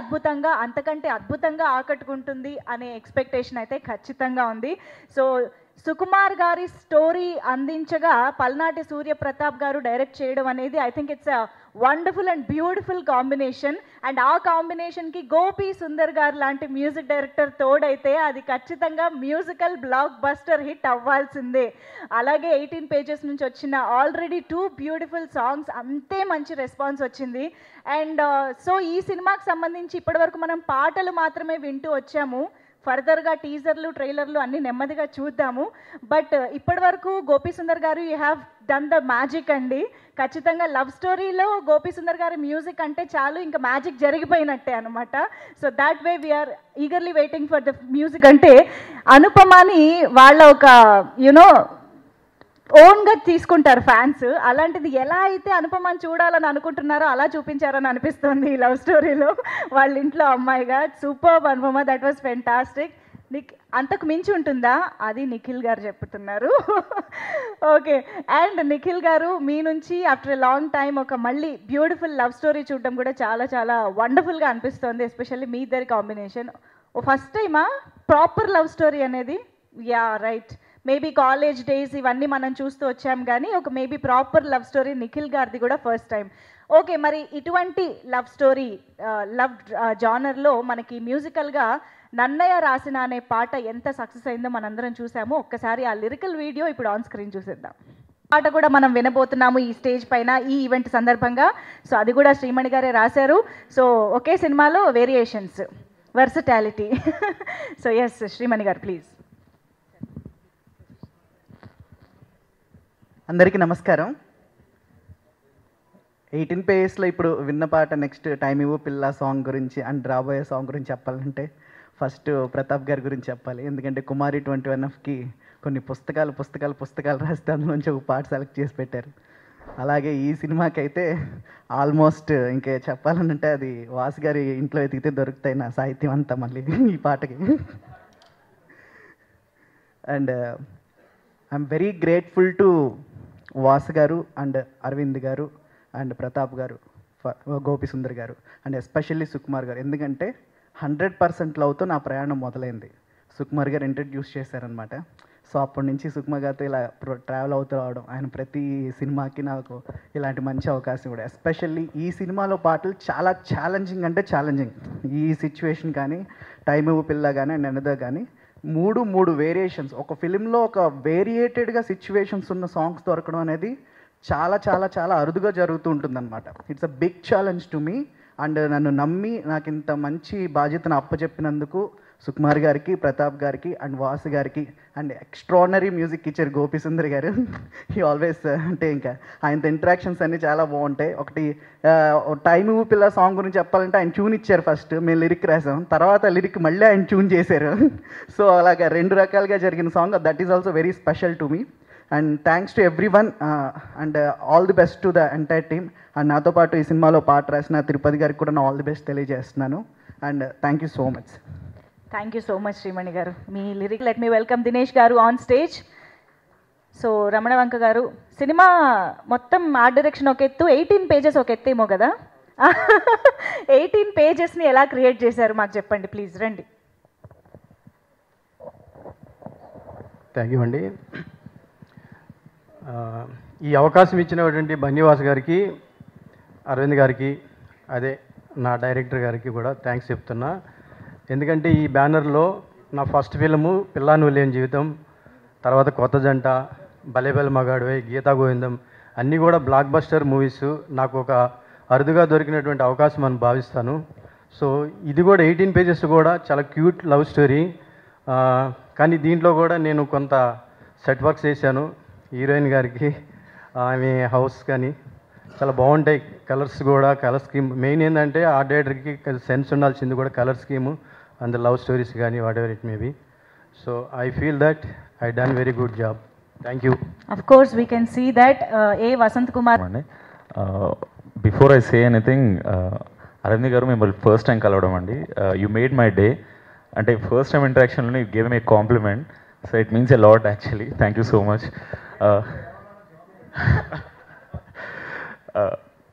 అద్భుతంగా, అంతకంటే అద్భుతంగా ఆకట్టుకుంటుంది అనే ఎక్స్పెక్టేషన్ అయితే ఖచ్చితంగా ఉంది. సో సుకుమార్ గారి స్టోరీ అందించగా పల్నాటి సూర్య ప్రతాప్ గారు డైరెక్ట్ చేయడం అనేది I think it's a wonderful and beautiful combination. And ఆ కాంబినేషన్కి గోపి సుందర్ గారు లాంటి మ్యూజిక్ డైరెక్టర్ తోడైతే అది ఖచ్చితంగా మ్యూజికల్ బ్లాక్ బస్టర్ హిట్ అవ్వాల్సిందే. అలాగే 18 పేజెస్ నుంచి వచ్చిన ఆల్రెడీ 2 బ్యూటిఫుల్ సాంగ్స్ అంతే మంచి రెస్పాన్స్ వచ్చింది. అండ్ సో ఈ సినిమాకి సంబంధించి ఇప్పటివరకు మనం పాటలు మాత్రమే వింటూ వచ్చాము. ఫర్దర్గా టీజర్లు, ట్రైలర్లు అన్నీ నెమ్మదిగా చూద్దాము. బట్ ఇప్పటి వరకు గోపి సుందర్ గారు you have done the magic అండి. ఖచ్చితంగా లవ్ స్టోరీలో గోపి సుందర్ గారి మ్యూజిక్ అంటే చాలు, ఇంకా మ్యాజిక్ జరిగిపోయినట్టే అనమాట. So that way we are eagerly waiting for the music. అంటే అనుపమాని వాళ్ళ ఒక యునో ఓన్గా తీసుకుంటారు ఫ్యాన్స్. అలాంటిది ఎలా అయితే అనుపమాని చూడాలని అనుకుంటున్నారో అలా చూపించారని అనిపిస్తుంది ఈ లవ్ స్టోరీలో వాళ్ళ ఇంట్లో అమ్మాయిగా. Super Anupama, that was fantastic. అంతకు మించి ఉంటుందా అది నిఖిల్ గారు చెప్తున్నారు. ఓకే, అండ్ నిఖిల్ గారు మీ నుంచి ఆఫ్టర్ ఎ లాంగ్ టైమ్ ఒక మళ్ళీ బ్యూటిఫుల్ లవ్ స్టోరీ చూడడం కూడా చాలా చాలా వండర్ఫుల్గా అనిపిస్తుంది. ఎస్పెషల్లీ మీ ఇద్దరి కాంబినేషన్ ఫస్ట్ టైమా ప్రాపర్ లవ్ స్టోరీ అనేది? Yeah right, maybe college days ఇవన్నీ మనం చూస్తూ వచ్చాం, కానీ ఒక maybe proper love story Nikhil గారిది కూడా ఫస్ట్ టైం. ఓకే, మరి ఇటువంటి లవ్ స్టోరీ లవ్ జానర్లో మనకి మ్యూజికల్గా నన్నయ్య రాసిన అనే పాట ఎంత సక్సెస్ అయిందో మనందరం చూసాము. ఒక్కసారి ఆ లిరికల్ వీడియో ఇప్పుడు ఆన్ స్క్రీన్ చూసేద్దాం. పాట కూడా మనం వినబోతున్నాము ఈ స్టేజ్ పైన ఈ ఈవెంట్ సందర్భంగా. సో అది కూడా శ్రీమణి గారే రాశారు. సో ఒకే సినిమాలో variations, versatility. So yes Srimani garu please. అందరికీ నమస్కారం. 18 పేజెస్లో ఇప్పుడు విన్న పాట నెక్స్ట్ టైమ్ ఇవ్వు పిల్ల సాంగ్ గురించి అండ్ రాబోయే సాంగ్ గురించి చెప్పాలంటే ఫస్ట్ ప్రతాప్ గారి గురించి చెప్పాలి. ఎందుకంటే కుమారి 21Fకి కొన్ని పుస్తకాలు రాస్తే అందులోంచి ఒక పాట సెలెక్ట్ చేసి పెట్టారు. అలాగే ఈ సినిమాకి అయితే ఆల్మోస్ట్ ఇంకే చెప్పాలంటే అది వాసు గారి ఇంట్లో ఎతికితే దొరుకుతాయి నా సాహిత్యం అంతా మళ్ళీ ఈ పాటకి. And I'm very grateful to Vasu గారు అండ్ అరవింద్ గారు అండ్ ప్రతాప్ గారు, గోపి సుందర్ గారు అండ్ ఎస్పెషల్లీ సుకుమార్ గారు. ఎందుకంటే 100% లవ్తో నా ప్రయాణం మొదలైంది. సుకుమార్ గారు ఇంట్రడ్యూస్ చేశారనమాట. సో అప్పటి నుంచి సుకుమార్ గారితో ఇలా ట్రావెల్ అవుతూ రావడం, ఆయన ప్రతి సినిమాకి నాకు ఇలాంటి మంచి అవకాశం కూడా. ఎస్పెషల్లీ ఈ సినిమాలో పాటలు చాలా ఛాలెంజింగ్ అంటే ఛాలెంజింగ్. ఈ సిచ్యువేషన్ కానీ, టైమ్ ఇవ్వు పిల్ల కానీ అండ్ అనదర్ కానీ మూడు వేరియేషన్స్ ఒక ఫిలింలో ఒక వేరియేటెడ్గా సిచ్యువేషన్స్ ఉన్న సాంగ్స్ దొరకడం అనేది చాలా చాలా చాలా అరుదుగా జరుగుతూ ఉంటుందన్నమాట. It's a big challenge to me. And నన్ను నమ్మి నాకు ఇంత మంచి బాధ్యతను అప్పచెప్పినందుకు సుకుమార్ గారికి, ప్రతాప్ గారికి అండ్ వాసు గారికి అండ్ ఎక్స్ట్రాడినరీ మ్యూజిక్ ఇచ్చారు గోపి సుందర్ గారు. ఈ ఆల్వేస్ అంటే ఇంకా ఆయనతో ఇంటరాక్షన్స్ అన్నీ చాలా బాగుంటాయి. ఒకటి టైమ్ ఇవ్వు పిల్ల సాంగ్ గురించి చెప్పాలంటే ఆయన ట్యూన్ ఇచ్చారు. ఫస్ట్ మేము లిరిక్ రాసాం, తర్వాత లిరిక్ మళ్ళీ ఆయన ట్యూన్ చేశారు. సో అలాగా 2 రకాలుగా జరిగిన song. That is also very special to me. And thanks to every one and all the best to the entire team. And నాతో పాటు ఈ సినిమాలో పాట రాసిన తిరుపతి గారికి కూడా నా ఆల్ ది బెస్ట్ తెలియజేస్తున్నాను. And thank you so much. Thank you so much Srimani garu మీ lyric. Let me welcome Dinesh garu on stage. So Ramana వంక గారు, సినిమా మొత్తం ఆర్ట్ డైరెక్షన్ ఒక ఎత్తు, 18 పేజెస్ ఒక ఎత్తేమో కదా. 18 పేజెస్ని ఎలా క్రియేట్ చేశారు మాకు చెప్పండి ప్లీజ్. రండి. థ్యాంక్ యూ అండి. ఈ అవకాశం ఇచ్చినటువంటి బన్నివాస్ గారికి, అరవింద్ గారికి, అదే నా డైరెక్టర్ గారికి కూడా థ్యాంక్స్ చెప్తున్నా. ఎందుకంటే ఈ బ్యానర్లో నా ఫస్ట్ ఫిల్ము పిల్లా నువ్వు లేని జీవితం, తర్వాత కొత్త జంట, బలేబల్ మగాడివై, గీతా గోవిందం అన్నీ కూడా బ్లాక్ బస్టర్ మూవీస్. నాకు ఒక అరుదుగా దొరికినటువంటి అవకాశం అని భావిస్తాను. సో ఇది కూడా 18 పేజెస్ కూడా చాలా క్యూట్ లవ్ స్టోరీ. కానీ దీంట్లో కూడా నేను కొంత సెట్ వర్క్స్ చేశాను. హీరోయిన్ గారికి ఆమె హౌస్ కానీ చాలా బాగుంటాయి. కలర్స్ కూడా, కలర్ స్కీమ్ మెయిన్ ఏంటంటే ఆ డైరెక్టర్కి సెన్స్ ఉండాల్సింది కూడా colour scheme and love stories కానీ whatever it may be. So I feel that I done very good job. Thank you. Of course we can see that. Vasant Kumar. Before I say anything, Aravind garu మిమ్మల్ని first time కలవడం అండి. You made my day. అంటే first time ఇంటరాక్షన్లో you gave me compliment. So it means a lot actually. Thank you so much.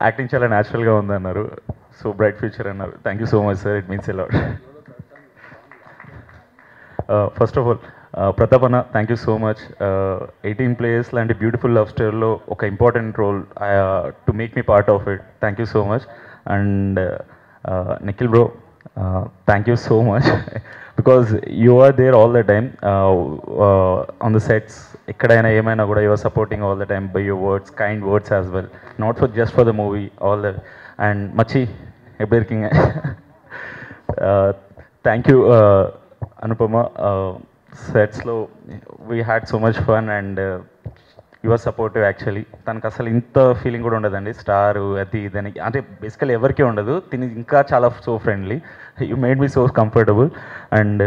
Acting చాలా న్యాచురల్గా ఉందన్నారు. So bright future అన్నారు. Thank you so much sir, it means a lot. First of all Pratap అన్న, thank you so much. 18 Players లాంటి beautiful love స్టోరీలో ఒక important role to make me part of it. Thank you so much. And Nikhil bro, thank you so much because you are there all the time on the sets. ఎక్కడైనా ఏమైనా కూడా you are supporting all the time by your words, kind words as well, not for just for the movie, all the. And మచ్చి ఎప్పుడు ఇరికింగ్. Thank you Anupama. సెట్స్లో we had so much fun and your supportive. Actually తనకు అసలు ఇంత feeling కూడా ఉండదండి, star అది ఇదని అంటే బేసికలీ ఎవరికీ ఉండదు. తిని ఇంకా చాలా so friendly. You made me so comfortable. And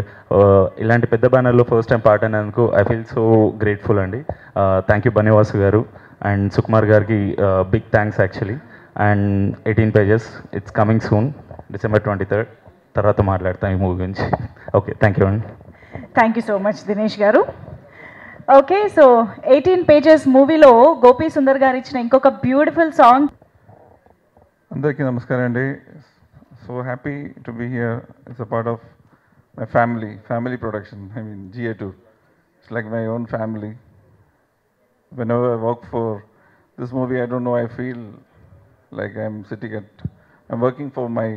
ఇలాంటి పెద్ద బ్యానర్లో ఫస్ట్ టైం పార్ట్ అయినందుకు ఐ ఫీల్ సో గ్రేట్ఫుల్ అండి. Thank you Bunny Vasu garu and Sukumar గారికి big thanks actually. And 18 Pages it's coming soon, December 23rd. తర్వాత మాట్లాడతాం ఈ మూవీ గురించి. ఓకే, థ్యాంక్ యూ అండి. Thank you so much Dinesh garu. Okay, so 18 Pages మూవీలో గోపి సుందర్ గారు ఇచ్చిన ఇంకొక బ్యూటిఫుల్ సాంగ్. అందరికీ నమస్కారం అండి. So happy to be here. It's a part of my family production. I mean GA2. It's like my own family. Whenever I work for this movie, I don't know, I feel like I'm working for my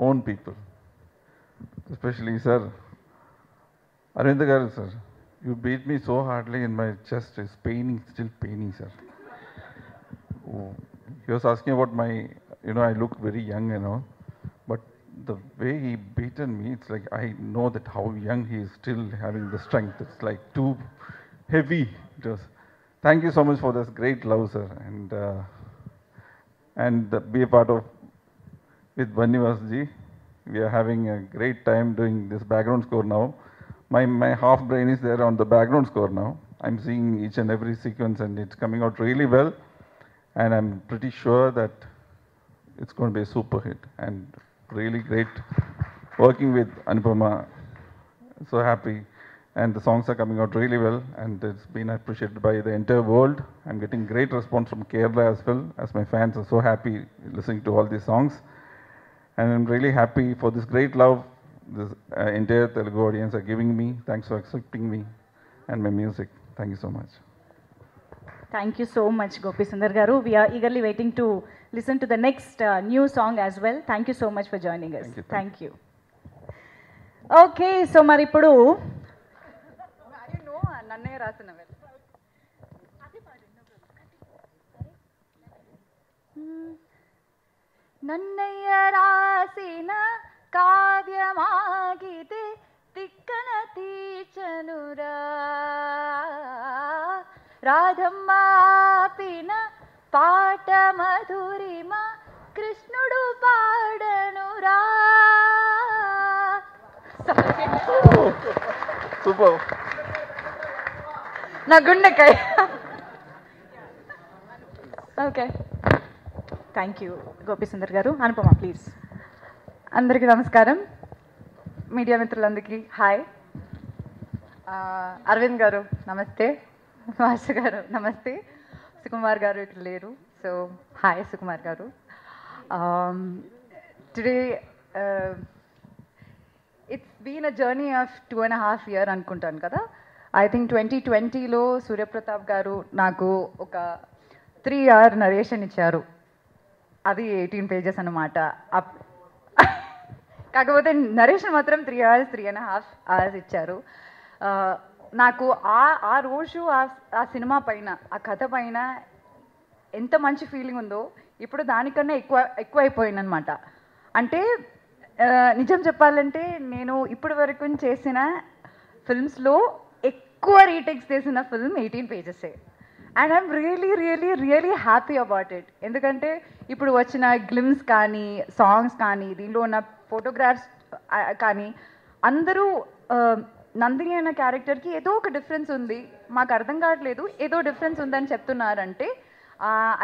own people. Especially, sir, Arvind garu, sir, you beat me so hardly in my chest. It's paining, still paining, sir. Oh, he was asking about my, I look very young, but the way he beaten me, it's like I know that how young he is, still having the strength. It's like too heavy. It was. Thank you so much for this great love, sir, and be a part of with Bannivas ji. We are having a great time doing this background score now. My half brain is there on the background score now. I'm seeing each and every sequence and it's coming out really well. And I'm pretty sure that it's going to be a super hit and really great working with Anupama. So happy. And the songs are coming out really well and it's been appreciated by the entire world. I'm getting great response from Kerala as well, as my fans are so happy listening to all these songs. And I'm really happy for this great love this entire Telugu audience are giving me. Thanks for accepting me and my music. Thank you so much. Thank you so much, Gopi Sundar garu. We are eagerly waiting to listen to the next new song as well. Thank you so much for joining us. Thank you. Okay, so మరి ఇప్పుడు నన్నయ్య రాసిన నన్నయ్య రాసిన కావ్యమాగితే తిక్కన తీర్చనురా, రాధమ్మ ఆపిన పాట మధురిమ కృష్ణుడు పాడనురా. Super. నా గుండెకాయ. Okay, thank you Gopi Sundar గారు. అనుపమ ప్లీజ్. అందరికీ నమస్కారం. మీడియా మిత్రులందరికీ హాయ్. అరవింద్ గారు నమస్తే, వాసు గారు నమస్తే, సుకుమార్ గారు ఇక్కడ లేరు, so hi Sukumar garu. Today it's been a journey of 2.5 years అనుకుంటాను కదా. ఐ థింక్ 2020లో సూర్యప్రతాప్ గారు నాకు ఒక 3 hour నరేషన్ ఇచ్చారు. అది 18 pages అన్నమాట. కాకపోతే నరేషన్ మాత్రం 3 hours 3.5 hours ఇచ్చారు. నాకు ఆ రోజు ఆ సినిమా పైన, ఆ కథ పైన ఎంత మంచి ఫీలింగ్ ఉందో ఇప్పుడు దానికన్నా ఎక్కువైపోయిందనమాట. అంటే నిజం చెప్పాలంటే నేను ఇప్పటి వరకు చేసిన ఫిల్మ్స్లో ఎక్కువ రీటేక్స్ చేసిన film 18 Pages. And I'm really happy about it. ఎందుకంటే ఇప్పుడు వచ్చిన గ్లిమ్స్ కానీ, సాంగ్స్ కానీ, దీనిలో ఉన్న ఫోటోగ్రాఫ్స్ కానీ అందరూ నందిని అన్న క్యారెక్టర్కి ఏదో ఒక డిఫరెన్స్ ఉంది, మాకు అర్థం కావట్లేదు, ఏదో డిఫరెన్స్ ఉందని చెప్తున్నారంటే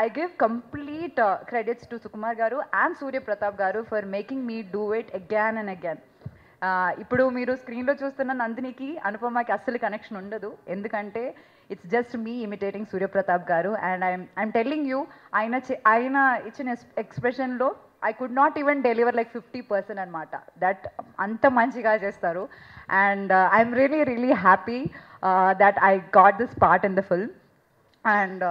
I give complete credits to Sukumar గారు అండ్ సూర్యప్రతాప్ గారు for making me do it again and again. ఇప్పుడు మీరు స్క్రీన్లో చూస్తున్న నందినికి అనుపమకి అస్సలు కనెక్షన్ ఉండదు. ఎందుకంటే it's just me imitating Suryapratap garu. And I'm telling you, ఆయన ఇచ్చిన ఎక్స్ప్రెషన్లో I could not even deliver like 50% అనమాట. దట్ అంత మంచిగా చేస్తారు. And I'm really happy that I got this part in the film. And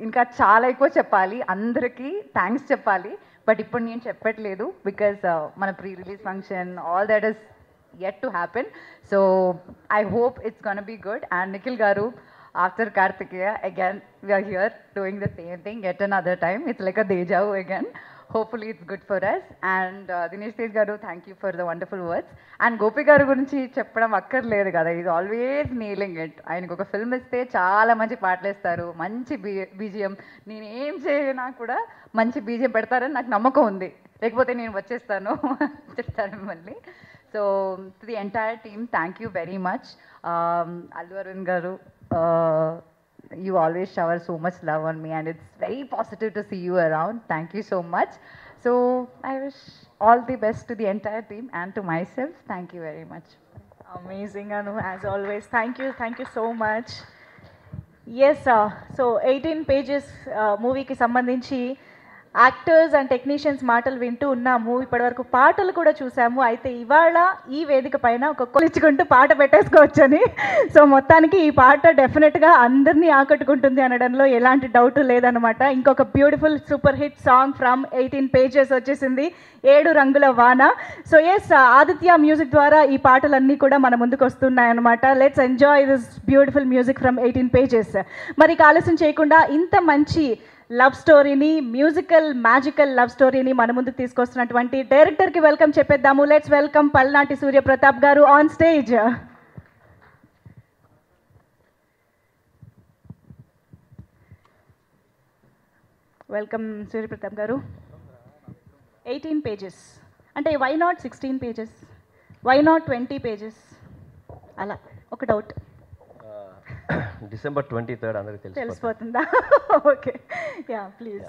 ఇంకా చాలా ఎక్కువ చెప్పాలి, అందరికీ థ్యాంక్స్ చెప్పాలి, బట్ ఇప్పుడు నేను చెప్పట్లేదు బికాజ్ మన pre release function all that is yet to happen. So I hope it's gonna be good. And Nikhil garu, after Kartikeya again we are here doing the same thing yet another time. It's like a deja vu again. Hopefully it's good for us. And Dinesh Tej garu, thank you for the wonderful words. And Gopi garu gurinchi చెప్పడం అక్కర్లేదు కదా, is always kneeling it. ఆయనకు ఒక film ఇస్తే చాలా మంచి పాటలు వేస్తారు, మంచి బీజిఎం. నేను ఏం చేయనా కూడా మంచి బీజిఎం పెడతారని నాకు నమ్మకం ఉంది, లేకపోతే నేను వచ్చేస్తాను చెప్తాను మిమ్మల్ని. So to the entire team, thank you very much. Allu Arvind garu, you always shower so much love on me and it's very positive to see you around. Thank you so much. So I wish all the best to the entire team and to myself. Thank you very much. Amazing Anu, as always. Thank you so much. Yes, so 18 pages movie ki sambandhinchi actors and technicians మాటలు వింటూ ఉన్నాము, ఇప్పటివరకు పాటలు కూడా చూసాము. అయితే ఇవాళ ఈ వేదిక పైన ఒక కొలిచుకుంటూ పాట పెట్టేసుకోవచ్చని. సో మొత్తానికి ఈ పాట డెఫినెట్గా అందరినీ ఆకట్టుకుంటుంది అనడంలో ఎలాంటి డౌట్ లేదనమాట. ఇంకొక beautiful super hit song from 18 pages వచ్చేసింది, 7 రంగుల వాన. సో ఎస్, ఆదిత్య మ్యూజిక్ ద్వారా ఈ పాటలన్నీ కూడా మన ముందుకు వస్తున్నాయి అనమాట. Let's enjoy this beautiful music from 18 pages. మరి ఆలస్యం చేయకుండా ఇంత మంచి లవ్ స్టోరీని, మ్యాజికల్ లవ్ స్టోరీని మన ముందుకు తీసుకొస్తున్నటువంటి డైరెక్టర్కి వెల్కమ్ చెప్పేద్దాము. లెట్స్ వెల్కమ్ పల్నాటి సూర్యప్రతాప్ గారు ఆన్ స్టేజ్. వెల్కమ్ సూర్యప్రతాప్ గారు. 18 pages అంటే why not 16 pages, why not 20 pages? అలా ఒక డౌట్. December 23rd అందరికి తెలిసిపోతుందా? Okay, yeah please.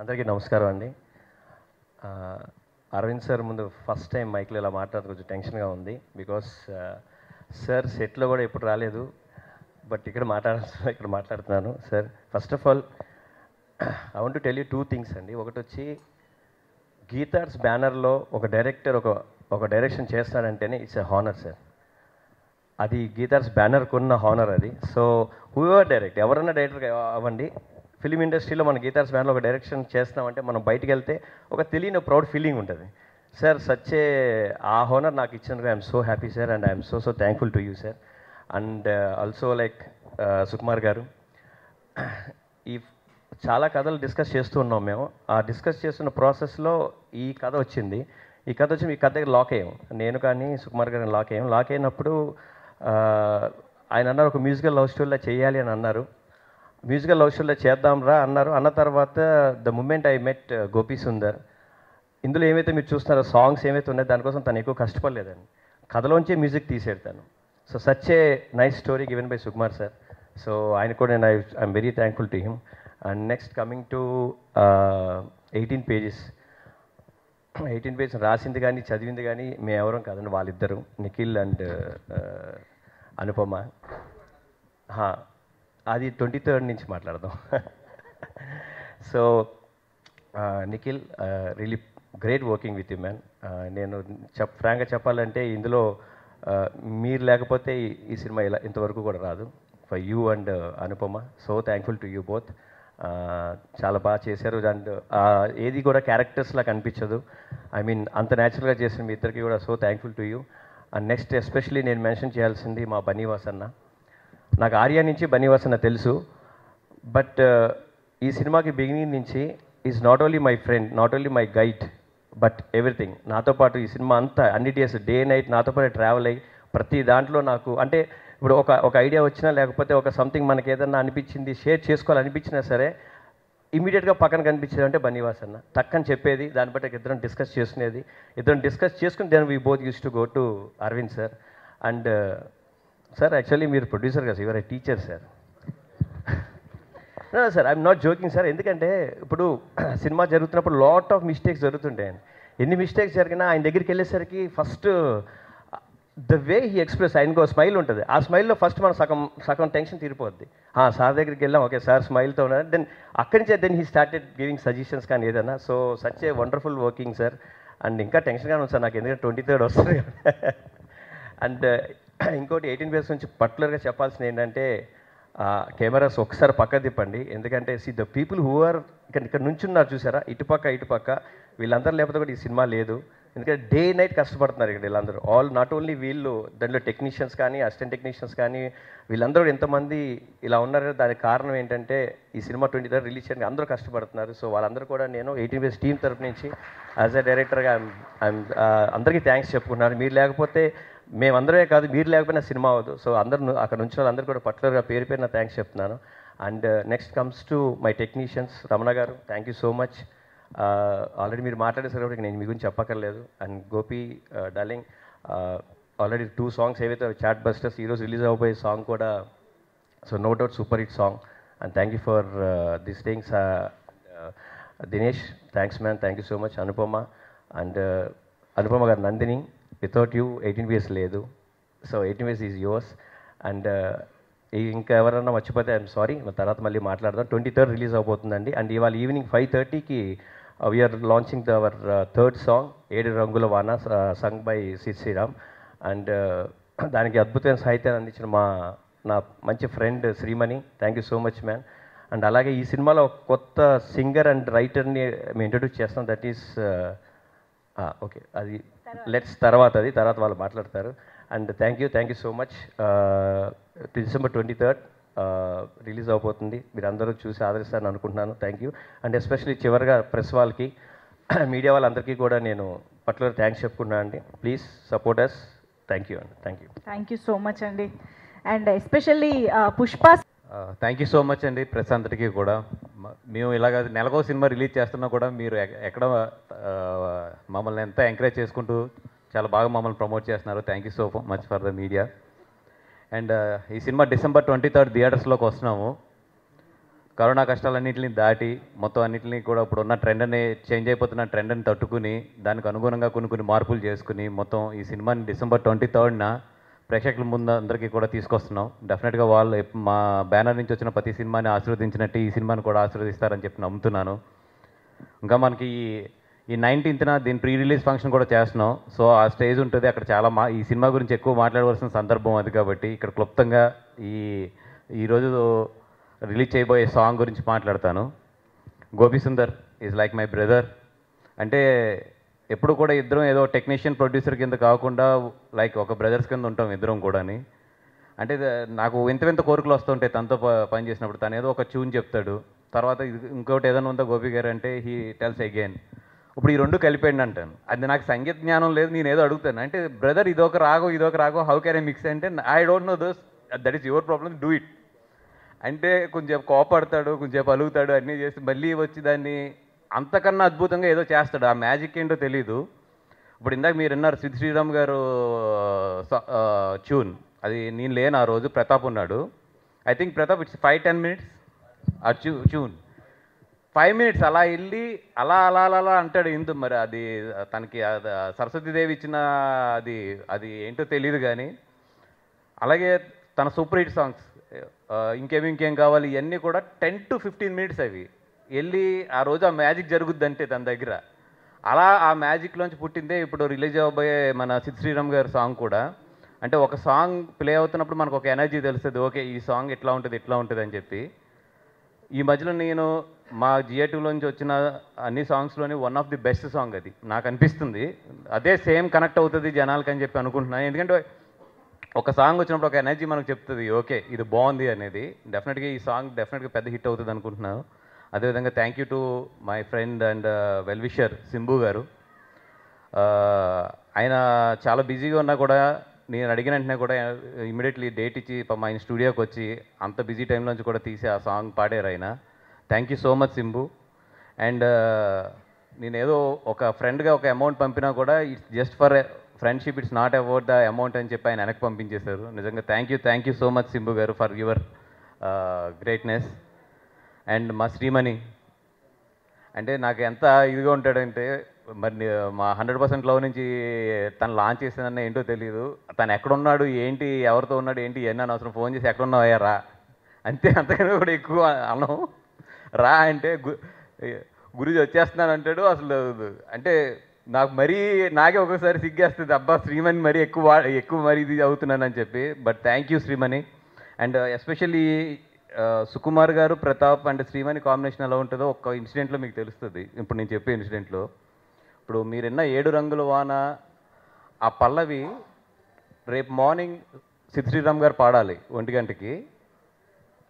అందరికీ నమస్కారం అండి. అరవింద్ సార్ ముందు ఫస్ట్ టైం మైక్లో ఇలా మాట్లాడితే కొంచెం టెన్షన్గా ఉంది, బికాస్ సార్ సెట్లో కూడా ఎప్పుడు రాలేదు, బట్ ఇక్కడ మాట్లాడుతున్నాను. Sir, first of all I want to tell you 2 things అండి. ఒకటి వచ్చి గీతార్స్ బ్యానర్లో ఒక డైరెక్టర్ ఒక డైరెక్షన్ చేస్తాడంటేనే ఇట్స్ ఎ హానర్ సార్. అది గీతార్స్ బ్యానర్కి ఉన్న హానర్ అది. సో హూఎవర్ డైరెక్ట్, ఎవరన్నా డైరెక్టర్ అవ్వండి, ఫిలిం ఇండస్ట్రీలో మన గీతార్స్ బ్యానర్లో ఒక డైరెక్షన్ చేస్తున్నామంటే మనం బయటికి వెళ్తే ఒక తెలియని ప్రౌడ్ ఫీలింగ్ ఉంటుంది సార్. సచ్చే ఆ హానర్ నాకు ఇచ్చినందుకు I'm so happy sir, and I'm so thankful to you sir. And also like Sukumar గారు, ఈ చాలా కథలు డిస్కస్ చేస్తూ ఉన్నాం మేము. ఆ డిస్కస్ చేస్తున్న ప్రాసెస్లో ఈ కథ వచ్చింది. ఈ కథ దగ్గర లాక్ అయ్యాం, నేను కానీ సుకుమార్ గారిని లాక్ అయినప్పుడు ఆయన అన్నారు ఒక మ్యూజికల్ లవ్ స్టోరీలో చేయాలి అని అన్నారు. మ్యూజికల్ లవ్ స్టోరీలో చేద్దాం రా అన్నారు. అన్న తర్వాత the moment I met Gopi Sundar, ఇందులో ఏమైతే మీరు చూస్తున్నారో సాంగ్స్ ఏమైతే ఉన్నాయో దానికోసం తను ఎక్కువ కష్టపడలేదండి, కథలోంచే మ్యూజిక్ తీసేడతాను. So such a nice story given by Sukumar sir. So ఆయన కూడా నేను I'm very thankful to him. And next coming to 18 pages. 18 pages రాసింది కానీ చదివింది కానీ మేము ఎవరం కాదండి, వాళ్ళిద్దరు, నిఖిల్ అండ్ అనుపమ. అది 23rd నుంచి మాట్లాడదాం. So Nikhil, really great working with you man. నేను ఫ్రాంక్గా చెప్పాలంటే ఇందులో మీరు లేకపోతే ఈ సినిమా ఇంతవరకు కూడా రాదు. For you and Anupama, so thankful to you both. చాలా బాగా చేశారు. అండ్ ఏది కూడా క్యారెక్టర్స్లా కనిపించదు, ఐ మీన్ అంత న్యాచురల్గా చేసిన మీ ఇద్దరికి కూడా so thankful to you. And next especially నేను మెన్షన్ చేయాల్సింది మా బన్నీవాస్ అన్న. నాకు ఆర్యా నుంచి బన్నీవాస్ అన్న తెలుసు, బట్ ఈ సినిమాకి బిగినింగ్ నుంచి is not only my friend, not only my guide, but everything. నాతో పాటు ఈ సినిమా అంతా అన్ని డేస్ డే నైట్ నాతో పాటు ట్రావెల్ అయ్యి ప్రతి దాంట్లో నాకు అంటే ఇప్పుడు ఒక ఐడియా వచ్చినా లేకపోతే ఒక సంథింగ్ మనకి ఏదన్నా అనిపించింది షేర్ చేసుకోవాలనిపించినా సరే ఇమీడియట్గా పక్కన కనిపించేది అంటే బన్నీవాస్ అన్న. టక్కని చెప్పేది, దాన్ని బట్టి ఇద్దరం డిస్కస్ చేసుకునేది, ఇద్దరం డిస్కస్ చేసుకుని then we both use to go to Aravind sir. And sir actually మీరు ప్రొడ్యూసర్ కదా, your a teacher sir. Sir I'm not joking sir, ఎందుకంటే ఇప్పుడు సినిమా జరుగుతున్నప్పుడు లాట్ ఆఫ్ మిస్టేక్స్ జరుగుతుంటాయి. ఎన్ని మిస్టేక్స్ జరిగినా ఆయన దగ్గరికి వెళ్ళేసరికి first the way he express, ఆయనకు స్మైల్ ఉంటుంది. ఆ స్మైల్లో ఫస్ట్ మనం సగం టెన్షన్ తీరిపోద్ది. సార్ దగ్గరికి వెళ్ళాం, ఓకే సార్ స్మైల్తో ఉన్నారు, దెన్ అక్కడి నుంచే then he started giving suggestions కానీ ఏదైనా. So such a wonderful working sir. And ఇంకా టెన్షన్గానే ఉంది సార్ నాకు, ఎందుకంటే 23rd వస్తుంది. అండ్ ఇంకోటి 18 days నుంచి పర్టికులర్గా చెప్పాల్సింది ఏంటంటే, కెమెరాస్ ఒకసారి పక్క తిప్పండి. ఎందుకంటే ద పీపుల్ హూ ఆర్ ఇక్కడ నుంచి ఉన్నారు చూసారా, ఇటుపక్క వీళ్ళందరూ లేకపోతే కూడా ఈ సినిమా లేదు. ఎందుకంటే డే నైట్ కష్టపడుతున్నారు ఇక్కడ వీళ్ళందరూ. నాట్ ఓన్లీ వీళ్ళు, దాంట్లో టెక్నీషియన్స్ కానీ అసిస్టెంట్ టెక్నీషియన్స్ కానీ వీళ్ళందరూ ఎంతమంది ఇలా ఉన్నారు. దానికి కారణం ఏంటంటే ఈ సినిమా 23rd రిలీజ్ చేయడానికి అందరూ కష్టపడుతున్నారు. సో వాళ్ళందరూ కూడా నేను 18 days టీమ్ తరపు నుంచి యాజ్ అ డైరెక్టర్గా అందరికీ థ్యాంక్స్ చెప్పుకున్నాను. మీరు లేకపోతే మేమందరమే కాదు, మీరు లేకపోయినా సినిమా అవ్వదు. సో అందరూ అక్కడ నుంచి వాళ్ళందరూ కూడా పర్టికులర్గా పేరు పేరున థ్యాంక్స్ చెప్తున్నాను. And next comes to my technicians. Ramana garu, thank you so much. Already మీరు మాట్లాడేసారు కాబట్టి నేను మీ గురించి చెప్పక్కర్లేదు. And Gopi darling, already 2 songs ఏవైతే చాట్ బస్టర్స్, ఈరోజు రిలీజ్ అవబోయే సాంగ్ కూడా, so no doubt super hit song. And thank you for this things. Dinesh, thanks man, thank you so much. Anupama and Anupama garu, Nandini, without you 18 days లేదు. So 18 days is yours. And ఇంకా ఎవరన్నా మర్చిపోతే I'm sorry, తర్వాత మళ్ళీ మాట్లాడదాం. 23rd release అవబోతుందండి. And ఇవాళ evening 5:30కి we're launching our 3rd song, 7 రంగుల వాన, సంగ్ బై శ్రీరామ్. అండ్ దానికి అద్భుతమైన సాహిత్యాన్ని అందించిన నా మంచి friend Shreemani, thank you so much man. And అలాగే ఈ సినిమాలో ఒక కొత్త సింగర్ అండ్ రైటర్ని మేము ఇంట్రడ్యూస్ చేస్తాం. దట్ ఈస్ ఓకే, అది తర్వాత వాళ్ళు మాట్లాడతారు. And thank you so much. December 23rd release అవబోతుంది. మీరు అందరూ చూసి ఆదరిస్తారని అనుకుంటున్నాను. Thank you. అండ్ ఎస్పెషల్లీ చివరిగా ప్రెస్ వాళ్ళకి, మీడియా వాళ్ళందరికీ కూడా నేను పర్టికులర్ థ్యాంక్స్ చెప్పుకున్నాను అండి. Please support us. Thank you అండి. థ్యాంక్ యూ సో మచ్ అండి. And especially Pushpa. Thank you so much అండి ప్రెస్ అందరికీ కూడా. మేము ఇలాగ నెలకో సినిమా రిలీజ్ చేస్తున్నా కూడా మీరు ఎక్కడ మమ్మల్ని ఎంత ఎంకరేజ్ చేసుకుంటూ చాలా బాగా మమ్మల్ని ప్రమోట్ చేస్తున్నారు. Thank you so much for the media. And ఈ సినిమా December 23rd థియేటర్స్లోకి వస్తున్నాము. కరోనా కష్టాలన్నింటినీ దాటి మొత్తం అన్నింటినీ కూడా ఇప్పుడున్న ట్రెండ్ని, చేంజ్ అయిపోతున్న ట్రెండ్ని తట్టుకుని దానికి అనుగుణంగా కొన్ని మార్పులు చేసుకుని మొత్తం ఈ సినిమాని December 23rd ప్రేక్షకుల ముందు అందరికీ కూడా తీసుకొస్తున్నాం. డెఫినెట్గా వాళ్ళు మా బ్యానర్ నుంచి వచ్చిన ప్రతి సినిమాని ఆశీర్వదించినట్టు ఈ సినిమాని కూడా ఆశీర్వదిస్తారని చెప్పి నమ్ముతున్నాను. ఇంకా మనకి ఈ 19th దీని ప్రీ రిలీజ్ ఫంక్షన్ కూడా చేస్తున్నాం. సో ఆ స్టేజ్ ఉంటుంది, అక్కడ చాలా ఈ సినిమా గురించి ఎక్కువ మాట్లాడవలసిన సందర్భం అది. కాబట్టి ఇక్కడ క్లుప్తంగా ఈరోజు రిలీజ్ చేయబోయే సాంగ్ గురించి మాట్లాడతాను. Gopi Sundar is like my brother. అంటే ఎప్పుడు కూడా ఇద్దరం ఏదో టెక్నీషియన్ ప్రొడ్యూసర్ కింద కాకుండా లైక్ ఒక బ్రదర్స్ కింద ఉంటాం ఇద్దరం కూడాని. అంటే నాకు వింత కోరికలు వస్తుంటాయి తనతో పని చేసినప్పుడు. తను ఏదో ఒక ట్యూన్ చెప్తాడు, తర్వాత ఇంకోటి ఏదైనా ఉందా గోపి గారు అంటే హీ టెల్స్ అగైన్. ఇప్పుడు ఈ రెండు కలిపేయండి అంటాను. అది నాకు సంగీత జ్ఞానం లేదు, నేను ఏదో అడుగుతాను. అంటే బ్రదర్ ఇదొక రాగో హౌ కెన్ ఐ మిక్స్ అంటే I don't know those, that is your problem, do it అంటే కొంచెం కోపడతాడు, కొంచెం అలుగుతాడు, అన్నీ చేసి మళ్ళీ వచ్చి దాన్ని అంతకన్నా అద్భుతంగా ఏదో చేస్తాడు. ఆ మ్యాజిక్ ఏంటో తెలీదు. ఇప్పుడు ఇందాక మీరు విన్నారు శ్రీరామ్ గారు ట్యూన్, అది నేను లేను ఆ రోజు, ప్రతాప్ ఉన్నాడు. I think Pratap it's 5-10 minutes ఆ ట్యూన్ 5 minutes అలా వెళ్ళి అలా అంటాడు. ఇందు మరి అది తనకి సరస్వతీదేవి ఇచ్చిన అది ఏంటో తెలియదు. కానీ అలాగే తన సూపర్ హిట్ సాంగ్స్ ఇంకేం కావాలి ఇవన్నీ కూడా 10 to 15 minutes అవి వెళ్ళి ఆ రోజు ఆ మ్యాజిక్ జరుగుద్దంటే తన దగ్గర. అలా ఆ మ్యాజిక్లోంచి పుట్టిందే ఇప్పుడు రిలీజ్ అవ్వబోయే మన శ్రీరామ్ గారి సాంగ్ కూడా. అంటే ఒక సాంగ్ ప్లే అవుతున్నప్పుడు మనకు ఒక ఎనర్జీ తెలుస్తుంది, ఓకే ఈ సాంగ్ ఇట్లా ఉంటుంది అని చెప్పి. ఈ మధ్యలో నేను మా జిఏ2లోంచి వచ్చిన అన్ని సాంగ్స్లోని one of the best song అది నాకు అనిపిస్తుంది. అదే సేమ్ కనెక్ట్ అవుతుంది జనాలకి అని చెప్పి అనుకుంటున్నాను. ఎందుకంటే ఒక సాంగ్ వచ్చినప్పుడు ఒక ఎనర్జీ మనకు చెప్తుంది, ఓకే ఇది బాగుంది అనేది. డెఫినెట్గా ఈ సాంగ్ డెఫినెట్గా పెద్ద హిట్ అవుతుంది అనుకుంటున్నాను. అదేవిధంగా thank you to my friend and well wisher Simbu గారు. ఆయన చాలా బిజీగా ఉన్నా కూడా నేను అడిగిన వెంటనే కూడా ఇమీడియట్లీ డేట్ ఇచ్చి మా ఆయన స్టూడియోకి వచ్చి అంత బిజీ టైంలోంచి కూడా తీసి ఆ సాంగ్ పాడారు ఆయన. Thank you so much Simbu. And నేను ఏదో ఒక ఫ్రెండ్గా ఒక అమౌంట్ పంపినా కూడా it's just for friendship, it's not about the amount అని చెప్పి ఆయన వెనక్కి పంపించేశారు. నిజంగా thank you so much Simbu గారు ఫర్ యువర్ గ్రేట్నెస్. అండ్ మా శ్రీమణి అంటే నాకు ఎంత ఇదిగా ఉంటాడంటే మరి మా 100% లవ్ నుంచి తను లాంచ్ చేసిందన్న ఏంటో తెలియదు. తను ఎక్కడున్నాడు ఏంటి, ఎవరితో ఉన్నాడు ఏంటి ఇవన్నీ అనవసరం. ఫోన్ చేసి ఎక్కడున్నావయ్యా రా అంతే, అంతకన్నా కూడా ఎక్కువ అనం. రా అంటే గురించి వచ్చేస్తున్నాను అంటాడు. అసలు అంటే నాకు మరీ నాకే ఒక్కొక్కసారి సిగ్గేస్తుంది, అబ్బా శ్రీమణి మరీ ఎక్కువ మరీ ఇది అవుతున్నానని చెప్పి. But thank you Shreemani. And especially Sukumar గారు, ప్రతాప్ అండ్ శ్రీమణి కాంబినేషన్ ఎలా ఉంటుందో ఒక ఇన్సిడెంట్లో మీకు తెలుస్తుంది. ఇప్పుడు నేను చెప్పే ఇన్సిడెంట్లో, ఇప్పుడు మీరున్న 7 రంగుల వాన ఆ పల్లవి రేపు మార్నింగ్ సిద్ శ్రీరామ్ గారు పాడాలి 1 గంటకి.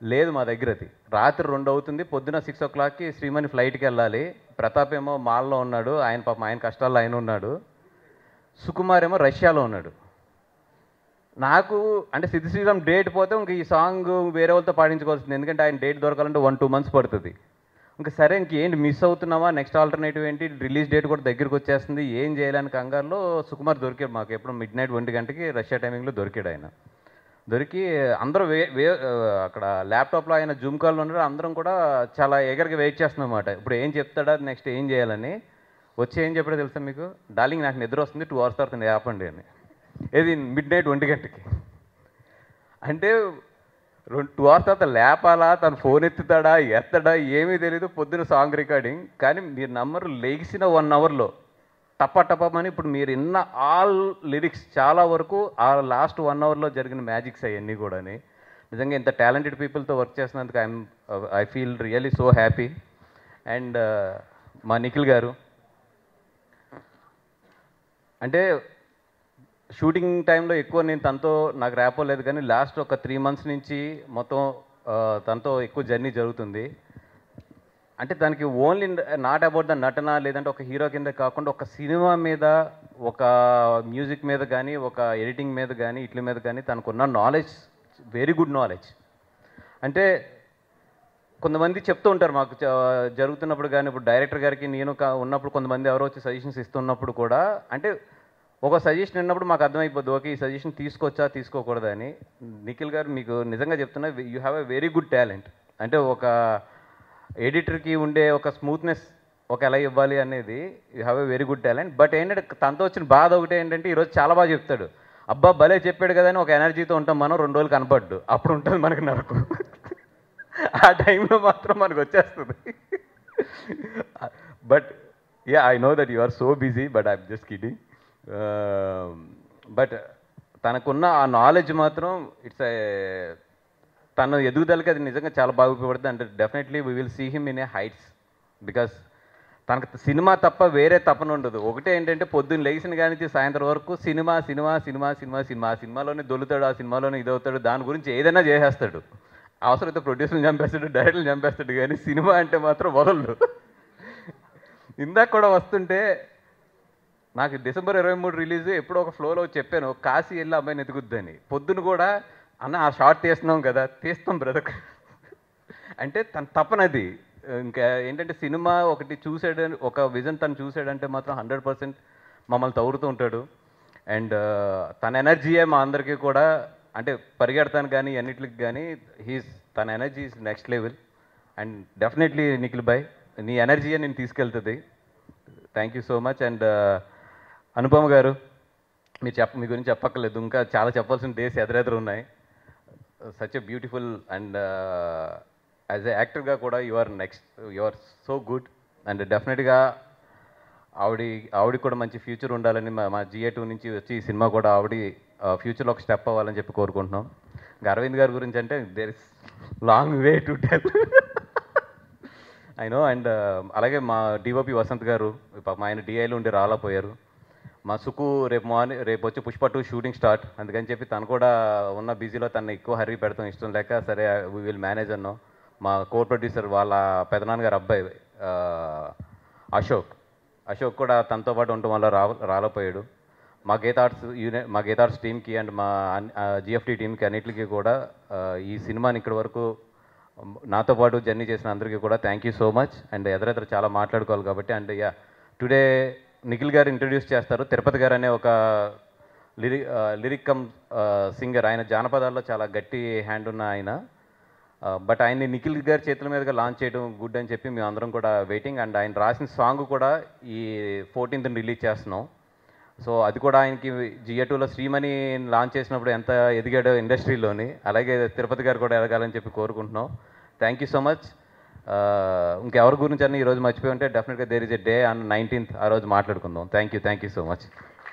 లేదు మా దగ్గర అది రాత్రి 2 అవుతుంది. పొద్దున 6 o'clockకి శ్రీమణి ఫ్లైట్కి వెళ్ళాలి. ప్రతాప్ ఏమో మాల్లో ఉన్నాడు, ఆయన పాపం ఆయన కష్టాల్లో ఆయన ఉన్నాడు. సుకుమార్ ఏమో రష్యాలో ఉన్నాడు. నాకు అంటే సిద్ శ్రీరామ్ డేట్ పోతే ఇంక ఈ సాంగ్ వేరే వాళ్ళతో పాడించుకోవాల్సింది, ఎందుకంటే ఆయన డేట్ దొరకాలంటే 1-2 months పడుతుంది. ఇంకా సరే ఇంకేంటి మిస్ అవుతున్నావా, నెక్స్ట్ ఆల్టర్నేటివ్ ఏంటి, రిలీజ్ డేట్ కూడా దగ్గరికి వచ్చేస్తుంది, ఏం చేయాలని కంగారులో సుకుమార్ దొరికాడు మాకు. ఎప్పుడు midnight 1 గంటకి రష్యా టైమింగ్లో దొరికాడు ఆయన. దొరికి అందరూ అక్కడ ల్యాప్టాప్లో ఆయన జూమ్ కాల్లో ఉన్నారు. అందరం కూడా చాలా ఎగర్గా వెయిట్ చేస్తున్నాం అన్నమాట. ఇప్పుడు ఏం చెప్తాడా, నెక్స్ట్ ఏం చేయాలని. వచ్చి ఏం చెప్పాడో తెలుసా మీకు, డార్లింగ్ నాకు నిద్ర వస్తుంది, 2 hours తర్వాత ఆపండి అని. ఏది midnight 1 గంటకి. అంటే 2 hours తర్వాత లేపాలా, తను ఫోన్ ఎత్తుతాడా ఎత్తడా ఏమీ తెలియదు. పొద్దున సాంగ్ రికార్డింగ్. కానీ మీరు నమ్మరు, లేచిన 1 hourలో టపమని ఇప్పుడు మీరు విన్న ఆల్ లిరిక్స్ చాలా వరకు ఆ లాస్ట్ 1 hourలో జరిగిన మ్యాజిక్స్ అవన్నీ కూడా. నిజంగా ఇంత టాలెంటెడ్ పీపుల్తో వర్క్ చేసినందుకు I feel really so happy. And మా నిఖిల్ గారు అంటే షూటింగ్ టైంలో ఎక్కువ నేను తనతో నాకు ర్యాపో లేదు, కానీ లాస్ట్ ఒక 3 months నుంచి మొత్తం తనతో ఎక్కువ జర్నీ జరుగుతుంది. అంటే దానికి ఓన్లీ నాట్ అబౌట్ ద నటన, లేదంటే ఒక హీరో కింద కాకుండా ఒక సినిమా మీద, ఒక మ్యూజిక్ మీద కానీ, ఒక ఎడిటింగ్ మీద కానీ, ఇట్ల మీద కానీ తనకున్న నాలెడ్జ్ వెరీ గుడ్ నాలెడ్జ్. అంటే కొంతమంది చెప్తూ ఉంటారు మాకు జరుగుతున్నప్పుడు కానీ, ఇప్పుడు డైరెక్టర్ గారికి నేను ఉన్నప్పుడు కొంతమంది ఎవరో వచ్చి సజెషన్స్ ఇస్తున్నప్పుడు కూడా, అంటే ఒక సజెషన్ విన్నప్పుడు మాకు అర్థమైపోద్ది, ఓకే ఈ సజెషన్ తీసుకోవచ్చా తీసుకోకూడదా అని. నిఖిల్ గారు మీకు నిజంగా చెప్తున్నా, you have a very good talent. అంటే ఒక ఎడిటర్కి ఉండే ఒక స్మూత్నెస్ ఒక ఎలా ఇవ్వాలి అనేది, you have a very good talent. But ఏంటంటే తనతో వచ్చిన బాధ ఒకటి ఏంటంటే, ఈరోజు చాలా బాగా చెప్తాడు, అబ్బా భలే చెప్పాడు కదా అని ఒక ఎనర్జీతో ఉంటాం మనం. 2 రోజులు కనపడ్డు, అప్పుడు ఉంటుంది మనకు నరకు. ఆ టైంలో మాత్రం మనకు వచ్చేస్తుంది. But ya I know that you are so busy, but I'm just kidding. But తనకున్న ఆ నాలెడ్జ్ మాత్రం ఇట్స్ తన ఎదుగుదలకి అది నిజంగా చాలా బాగా ఉపయోగపడుతుంది. అంటే definitely we will see him in a heights. Because తనకు సినిమా తప్ప వేరే తపన ఉండదు. ఒకటే ఏంటంటే పొద్దున్న లేచిన కానీ సాయంత్రం వరకు cinema cinema cinema cinema cinema ఆ సినిమాలోనే దొలుతాడు, ఆ సినిమాలోనే ఇదవుతాడు, దాని గురించి ఏదైనా చేసేస్తాడు. అవసరమైతే ప్రొడ్యూసర్ని చంపేస్తాడు, డైరెక్టర్ని చంపేస్తాడు, కానీ సినిమా అంటే మాత్రం వదలడు. ఇందాక కూడా వస్తుంటే నాకు December 23 రిలీజ్ ఎప్పుడో ఒక ఫ్లోలో చెప్పాను, కాశీ వెళ్ళి అబ్బాయిని ఎదుగుద్దని. పొద్దున కూడా అన్న ఆ షార్ట్ తీస్తున్నాం కదా, తీస్తాం బ్రదర్ అంటే తన తప్పనది. ఇంకా ఏంటంటే సినిమా ఒకటి చూసాడు, ఒక విజన్ తను చూసాడంటే మాత్రం 100% మమ్మల్ని తవ్వుతూ ఉంటాడు. అండ్ తన ఎనర్జీయే మా అందరికీ కూడా, అంటే పరిగెడతాను కానీ అన్నిటికి కానీ తన energy is next level. And definitely Nikhil boy నీ ఎనర్జీయే నేను తీసుకెళ్తుంది. Thank you so much. And Anupama garu మీ గురించి చెప్పక్కర్లేదు, ఇంకా చాలా చెప్పాల్సిన డేస్ ఎదురెదురు ఉన్నాయి. Such a beautiful and as a యాక్టర్గా కూడా you are so good. And డెఫినెట్గా ఆవిడ కూడా మంచి ఫ్యూచర్ ఉండాలని మా GA2 నుంచి వచ్చి ఈ సినిమా కూడా ఆవిడ ఫ్యూచర్లో ఒక స్టెప్ అవ్వాలని చెప్పి కోరుకుంటున్నాం. అరవింద్ గారి గురించి అంటే there is long way to tell I know. And అలాగే మా DOP వసంత్ గారు మా ఆయన DIలో ఉండి రాలేకపోయారు. మా సుకు రేపు వచ్చి పుష్ప 2 షూటింగ్ స్టార్ట్, అందుకని చెప్పి తను కూడా ఉన్న బిజీలో తను ఎక్కువ హర్రీ పెడతాం ఇష్టం లేక, సరే వీ విల్ మేనేజ్ అన్నాం. మా కో ప్రొడ్యూసర్ వాళ్ళ పెదనాన్నగారు అబ్బాయి అశోక్ కూడా తనతో పాటు ఉండటం వల్ల రాలేకపోయాడు. మా గీత ఆర్ట్స్ టీమ్కి అండ్ మా GFT టీమ్కి అన్నిటికీ కూడా ఈ సినిమాని ఇక్కడి వరకు నాతో పాటు జర్నీ చేసిన అందరికీ కూడా thank you so much. And ఎదురెదురు చాలా మాట్లాడుకోవాలి కాబట్టి. అండ్ టుడే నిఖిల్ గారు ఇంట్రడ్యూస్ చేస్తారు. తిరుపతి గారు అనే ఒక లిరిక్ కమ్ సింగర్, ఆయన జానపదాల్లో చాలా గట్టి హ్యాండ్ ఉన్న ఆయన. బట్ ఆయన్ని నిఖిల్ గారి చేతుల మీదుగా లాంచ్ చేయడం గుడ్ అని చెప్పి మేము అందరం కూడా వెయిటింగ్. అండ్ ఆయన రాసిన సాంగ్ కూడా ఈ 14th రిలీజ్ చేస్తున్నాం. సో అది కూడా ఆయనకి జియా2లో శ్రీమణి లాంచ్ చేసినప్పుడు ఎంత ఎదిగాడో ఇండస్ట్రీలోని, అలాగే తిరుపతి గారు కూడా ఎదగాలని చెప్పి కోరుకుంటున్నాం. Thank you so much. ఇంకెవరి గురించి అన్నీ ఈరోజు మర్చిపోయి ఉంటే డెఫినెట్గా there is a day on 19th ఆ రోజు మాట్లాడుకుందాం. Thank you so much.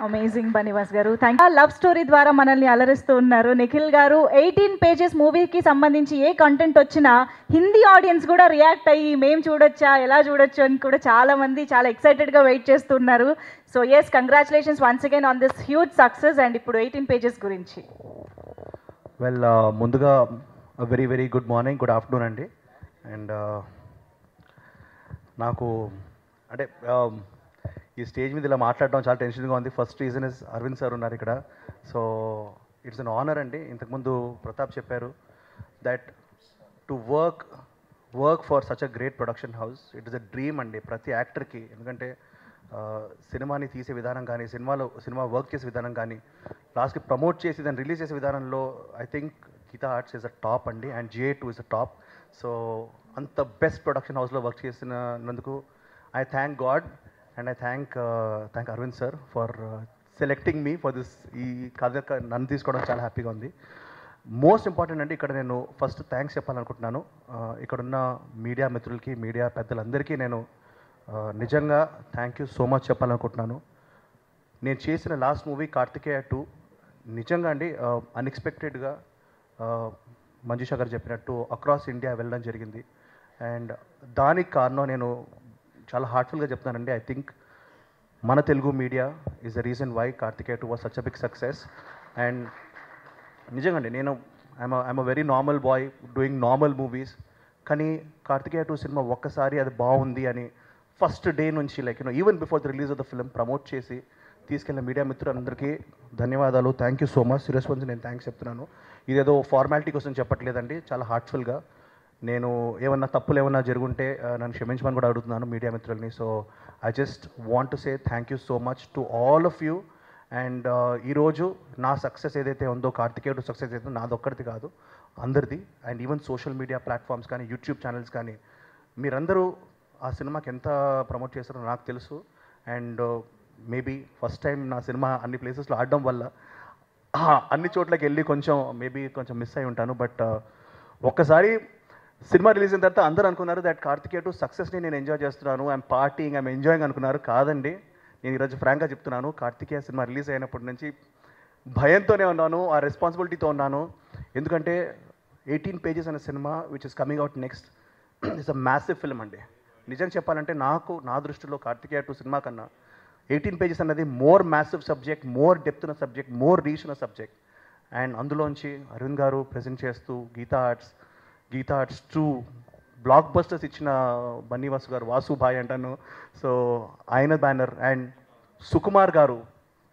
Amazing Bunny Vas garu, thank you. Love story ద్వారా మనల్ని అలరిస్తూ ఉన్నారు నిఖిల్ గారు. 18 pages మూవీకి సంబంధించి ఏ కంటెంట్ వచ్చినా హిందీ ఆడియన్స్ కూడా రియాక్ట్ అయ్యి మేము చూడొచ్చా, ఎలా చూడొచ్చు అని కూడా చాలామంది చాలా ఎక్సైటెడ్గా వెయిట్ చేస్తున్నారు. So yes, congratulations once again on this huge success. And ఇప్పుడు 18 pages గురించి. వెల్, ముందుగా very very good morning, good afternoon అండి. అండ్ నాకు అంటే ఈ స్టేజ్ మీద ఇలా మాట్లాడడం చాలా టెన్షన్గా ఉంది. First reason is Aravind sir ఉన్నారు ఇక్కడ. సో ఇట్స్ అన్ ఆనర్ అండి. ఇంతకుముందు ప్రతాప్ చెప్పారు that to work for such a great production house, it is a dream అండి ప్రతి యాక్టర్కి. ఎందుకంటే సినిమాని తీసే విధానం కానీ, సినిమా వర్క్ చేసే విధానం కానీ, లాస్ట్కి ప్రమోట్ చేసి దాన్ని రిలీజ్ చేసే విధానంలో I think Geetha Arts is a top అండి, అండ్ జియా2 ఇస్ అ టాప్. సో అంత బెస్ట్ ప్రొడక్షన్ హౌస్లో వర్క్ చేసినందుకు I thank God and I thank Aravind sir for selecting me for this. ఈ కథ నన్ను తీసుకోవడం చాలా హ్యాపీగా ఉంది. మోస్ట్ ఇంపార్టెంట్ అంటే ఇక్కడ నేను ఫస్ట్ థ్యాంక్స్ చెప్పాలనుకుంటున్నాను ఇక్కడున్న మీడియా మిత్రులకి, మీడియా పెద్దలందరికీ నేను నిజంగా థ్యాంక్ యూ సో మచ్ చెప్పాలనుకుంటున్నాను. నేను చేసిన లాస్ట్ మూవీ కార్తికేయ 2 నిజంగా అండి అన్ఎక్స్పెక్టెడ్గా మంజుషా గారు చెప్పినట్టు అక్రాస్ ఇండియా వెళ్ళడం జరిగింది. అండ్ దానికి కారణం నేను చాలా హార్ట్ఫుల్గా చెప్తానండి. ఐ థింక్ మన Telugu media is the reason why Karthikeya 2 was such a big success. And నిజంగా అండి నేను I'm a very normal boy doing normal movies, కానీ కార్తికేయ 2 సినిమా ఒక్కసారి అది బాగుంది అని ఫస్ట్ డే నుంచి like even before the release of the film promote చేసి తీసుకెళ్ళిన మీడియా మిత్రులందరికీ ధన్యవాదాలు. Thank you so much. Serious once నేను థ్యాంక్స్ చెప్తున్నాను. ఇదేదో ఫార్మాలిటీ కోసం చెప్పట్లేదండి, చాలా హార్ట్ఫుల్గా. నేను ఏమన్నా తప్పులు ఏమన్నా జరుగుంటే నన్ను క్షమించమని కూడా అడుగుతున్నాను మీడియా మిత్రుల్ని. So I just want to say thank you so much to all of you. And ఈరోజు నా సక్సెస్ ఏదైతే ఉందో, కార్తికేయ 2 సక్సెస్ ఏదైతే నాదొక్కడిది కాదు, అందరిది. And even social media platforms కానీ, యూట్యూబ్ ఛానల్స్ కానీ, మీరందరూ ఆ సినిమాకి ఎంత ప్రమోట్ చేస్తారో నాకు తెలుసు. అండ్ మేబీ ఫస్ట్ టైం నా సినిమా అన్ని ప్లేసెస్లో ఆడడం వల్ల అన్ని చోట్లకి వెళ్ళి కొంచెం మిస్ అయి ఉంటాను. బట్ ఒక్కసారి సినిమా రిలీజ్ అయిన తర్వాత అందరూ అనుకున్నారు దట్ కార్తికేయ 2 సక్సెస్ని నేను ఎంజాయ్ చేస్తున్నాను, ఐఎమ్ పార్టీయింగ్, ఐఎమ్ ఎంజాయింగ్ అనుకున్నారు. కాదండి, నేను ఈరోజు ఫ్రాంక్గా చెప్తున్నాను, కార్తికేయ సినిమా రిలీజ్ అయినప్పటి నుంచి భయంతోనే ఉన్నాను, ఆ రెస్పాన్సిబిలిటీతో ఉన్నాను. ఎందుకంటే 18 pages అనే cinema which is coming out next it's a massive film అండి. నిజం చెప్పాలంటే నా దృష్టిలో కార్తికేయ 2 సినిమా కన్నా 18 pages అన్నది more massive subject, more depth ఉన్న సబ్జెక్ట్, మోర్ రీచ్ ఉన్న సబ్జెక్ట్. అండ్ అందులోంచి అరవింద్ గారు ప్రజెంట్ చేస్తూ గీతా ఆర్ట్స్ 2 బ్లాక్ బస్టర్స్ ఇచ్చిన బన్నీవాసు గారు, వాసుభాయ్ అంటాను. సో ఆయన బ్యానర్. అండ్ సుకుమార్ గారు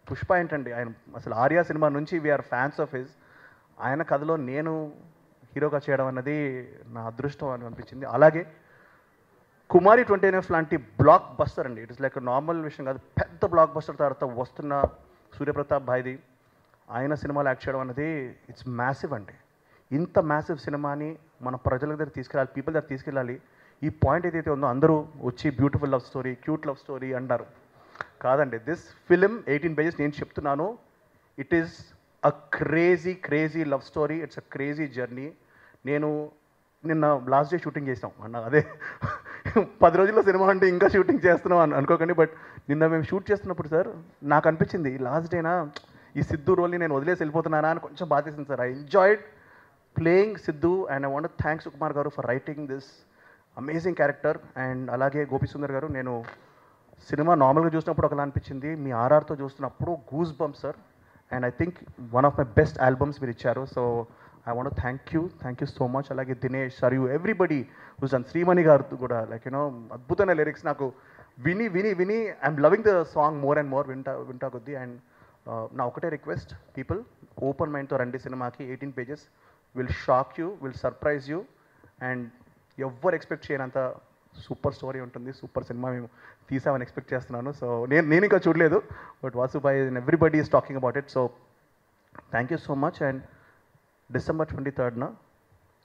పుష్ప ఏంటండి, ఆయన అసలు ఆర్యా సినిమా నుంచి వీఆర్ ఫ్యాన్స్ ఆఫ్ హిజ్. ఆయన కథలో నేను హీరోగా చేయడం అన్నది నా అదృష్టం అని అనిపించింది. అలాగే కుమారి 29F లాంటి బ్లాక్ బస్టర్ అండి, ఇట్ ఇస్ లైక్ నార్మల్ విషయం కాదు, పెద్ద బ్లాక్ బస్టర్ తర్వాత వస్తున్న సూర్యప్రతాప్ భాయ్ది ఆయన సినిమాలు యాక్ట్ చేయడం అనేది ఇట్స్ మ్యాసివ్ అండి. ఇంత మ్యాసివ్ సినిమాని మన ప్రజల దగ్గర తీసుకెళ్ళాలి, పీపుల్ దగ్గర తీసుకెళ్ళాలి. ఈ పాయింట్ ఏదైతే ఉందో అందరూ వచ్చి beautiful love story, cute love story అంటారు. కాదండి, దిస్ ఫిలిం 18 pages నేను చెప్తున్నాను, it is a crazy love story, it's a crazy journey. నేను నిన్న లాస్ట్ డే షూటింగ్ చేసాం అన్న, అదే 10 రోజుల్లో సినిమా అంటే ఇంకా షూటింగ్ చేస్తున్నాం అని అనుకోకండి. బట్ నిన్న మేము షూట్ చేస్తున్నప్పుడు సార్ నాకు అనిపించింది లాస్ట్ డేనా ఈ సిద్ధు రోల్ని నేను వదిలేసి వెళ్ళిపోతున్నానా అని కొంచెం బాధేసింది sir. I enjoyed playing Siddhu and I want thank Sukumar garu for writing this amazing character. And అలాగే గోపి సుందర్ గారు, నేను సినిమా నార్మల్గా చూసినప్పుడు ఒకలా అనిపించింది, మీ ఆర్ఆర్తో చూస్తున్నప్పుడు goose bump sir. And I think one of my best albums మీరు ఇచ్చారు. So I want thank you so much. అలాగే Dinesh, Sarayu, everybody who's and Srimani garu కూడా లైక్ అద్భుతమైన లిరిక్స్. నాకు విని I'm loving the song more and more వింటా కొద్దీ. అండ్ నా ఒకటే రిక్వెస్ట్, పీపుల్ ఓపెన్ మైండ్తో రండి సినిమాకి. 18 pages will shock you, will surprise you. And ఎవ్వరు ఎక్స్పెక్ట్ చేయనంత సూపర్ స్టోరీ ఉంటుంది, సూపర్ సినిమా మేము తీసామని ఎక్స్పెక్ట్ చేస్తున్నాను. సో నేను ఇంకా చూడలేదు, but Vasubhai and everybody is talking about it. So thank you so much. And December 23rd,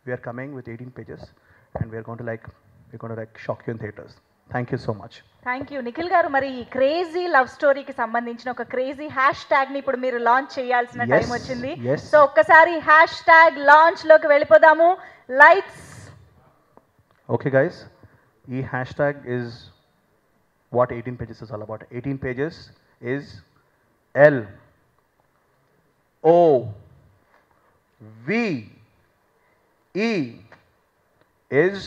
we we are coming with 18 pages and we're going to shock you in theaters. Thank you so much. Thank you Nikhil గారు. మరి ఈ crazy love స్టోరీకి సంబంధించిన ఒక crazy hash tag ని ఇప్పుడు మీరు launch చేయాల్సిన టైం వచ్చింది. సో ఒక్కసారి హ్యాష్ ట్యాగ్ లాంచ్ లోకి వెళ్ళిపోదాము. లైట్స్. Okay guys, ఈ hash tag is what 18 pages is all about. 18 pages is LOVE is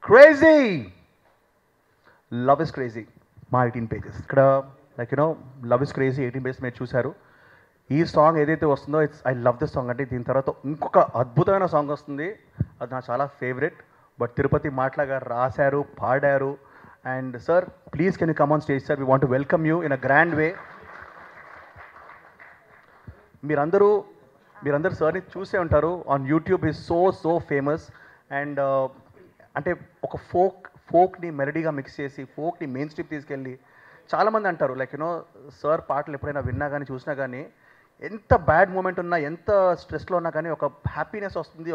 crazy. Love is crazy. మా 18 pages ఇక్కడ లవ్ ఇస్ క్రేజీ 18 pages మీరు చూశారు. ఈ సాంగ్ ఏదైతే వస్తుందో ఐ లవ్ దిస్ సాంగ్. అంటే దీని తర్వాత ఇంకొక అద్భుతమైన సాంగ్ వస్తుంది, అది నాకు చాలా ఫేవరెట్. బట్ తిరుపతి మాట్లా గారు రాశారు, పాడారు. And sir please can you come on stage sir, we want to welcome you in a grand వే. మీరందరూ సార్ని చూసే ఉంటారు on YouTube. Is so famous. And అంటే ఒక ఫోక్ని మెలడీగా మిక్స్ చేసి ఫోక్ని మెయిన్ స్ట్రీమ్ తీసుకెళ్ళి చాలామంది అంటారు సార్ పాటలు ఎప్పుడైనా విన్నా కానీ చూసినా కానీ ఎంత బ్యాడ్ మూమెంట్ ఉన్నా ఎంత స్ట్రెస్లో ఉన్నా కానీ ఒక హ్యాపీనెస్ వస్తుంది,